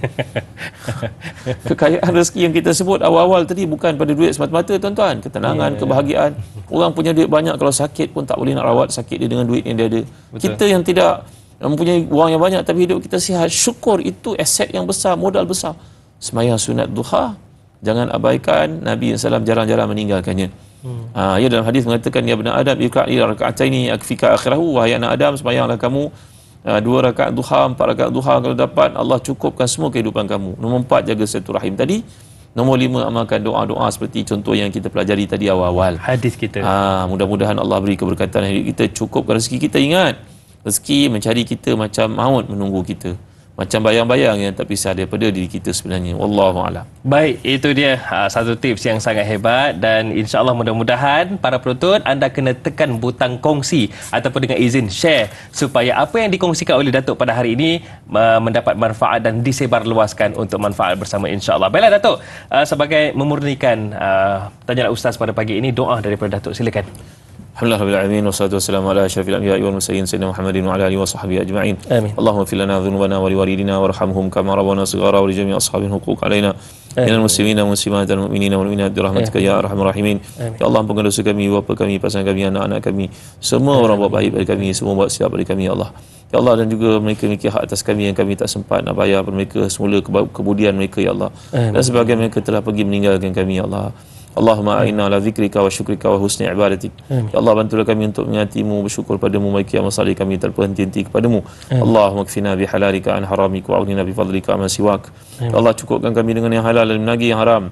Speaker 2: Kekayaan rezeki yang kita sebut awal-awal tadi bukan pada duit semata-mata tuan-tuan, ketenangan, kebahagiaan. Orang punya duit banyak, kalau sakit pun tak boleh nak rawat sakit dia dengan duit yang dia ada. Betul. Kita yang tidak mempunyai wang yang banyak tapi hidup kita sihat, syukur, itu aset yang besar, modal besar. Sembahyang sunat duha jangan abaikan. Nabi SAW jarang-jarang meninggalkannya. Ya, dalam hadis mengatakan, ya bani Adam iqra'i raka'ataini akfika akhirahu, wahai anak Adam sembahyanglah kamu 2 rakaat duha, 4 rakaat duha kalau dapat, Allah cukupkan semua kehidupan kamu. Nombor 4, jaga silaturahim tadi. Nombor 5, amalkan doa-doa seperti contoh yang kita pelajari tadi awal-awal
Speaker 1: hadis kita.
Speaker 2: Mudah-mudahan Allah beri keberkatan hidup kita, cukupkan rezeki kita. Ingat, rezeki mencari kita macam maut menunggu kita, macam bayang-bayang yang tak pisah daripada diri kita sebenarnya. Wallahu a'lam.
Speaker 1: Baik, itu dia satu tips yang sangat hebat, dan insya-Allah mudah-mudahan para penonton anda kena tekan butang kongsi ataupun dengan izin share supaya apa yang dikongsikan oleh Datuk pada hari ini mendapat manfaat dan disebarluaskan untuk manfaat bersama insya-Allah. Baiklah Datuk, sebagai memurnikan tanya Ustaz pada pagi ini, doa daripada Datuk, silakan.
Speaker 2: Alhamdulillah rabbil alamin wassalatu wassalamu ala asyrafil anbiya'i wal mursalin sayyidina Muhammadin wa ala alihi wa sahbihi ajma'in. Allahumma ighfir lana dhunubana wa liwalidina warhamhum kama rabbana shighara wa li jami'i ashabil huquq alaina minal muslimina wal muslimat wal mu'minina wal mu'minat bi rahmatika ya arhamar rahimin. Ya Allah, ampunkan dosa kami, bapa kami, pasangan kami, anak-anak kami, semua orang buat baik pada kami, semua buat silap pada kami ya Allah. Ya Allah, dan juga mereka hak atas kami yang kami tak sempat nak bayar pada mereka semula kemudian mereka ya Allah. Dan sebagian mereka telah pergi meninggalkan kami ya Allah. Allahumma a'inna ala zikrika wa syukrika wa husni ibadatik. Ya Allah, bantulah kami untuk mengingatimu, bersyukur padamu, baiki amal salih kami tanpa henti-henti kepadamu. Allahumma kfina bi halalika an haramika wa aghnina bi fadlika amma siwak. Ya Allah, cukupkan kami dengan yang halal dan menagih yang haram.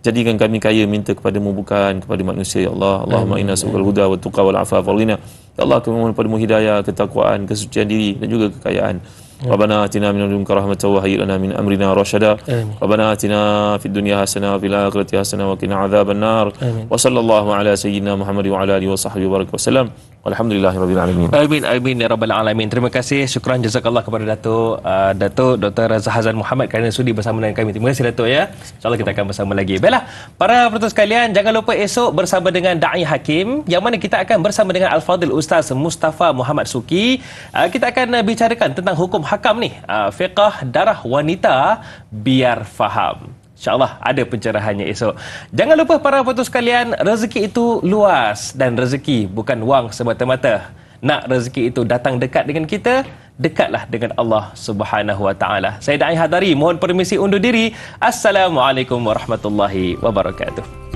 Speaker 2: Jadikan kami kaya minta kepadamu, bukan kepada manusia ya Allah. Allahumma inna nas'aluka al-huda wa tuqa wal afaf wal ghina. Ya Allah, kami mohon padamu hidayah, ketakwaan, kesucian diri dan juga kekayaan. Rabbana atina min ladunka rahmatan wa hayyi lana min amrina rasyada. Rabbana atina fid dunya hasanah wa fil akhirati hasanah wa qina adzabannar. Wa sallallahu ala sayyidina Muhammad wa ala alihi wa sahbihi wa wasallam. Walhamdulillahirabbil alamin.
Speaker 1: Amin amin ya rabbal alamin. Terima kasih, syukran jazakallah kepada Datuk Dr. Zahazan Muhammad kerana sudi bersama dengan kami. Terima kasih Datuk ya. InsyaAllah kita akan bersama lagi. Baiklah, para penonton sekalian, jangan lupa esok bersama dengan Da'i Hakim, yang mana kita akan bersama dengan Al-Fadhil Ustaz Mustafa Muhammad Suki. Kita akan bicarakan tentang hukum hakam ni, fiqh darah wanita biar faham. InsyaAllah ada pencerahannya esok. Jangan lupa para penonton sekalian, rezeki itu luas dan rezeki bukan wang semata-mata. Nak rezeki itu datang dekat dengan kita, dekatlah dengan Allah Subhanahu Wa Taala. Saya Da'i Hadari mohon permisi undur diri. Assalamualaikum warahmatullahi wabarakatuh.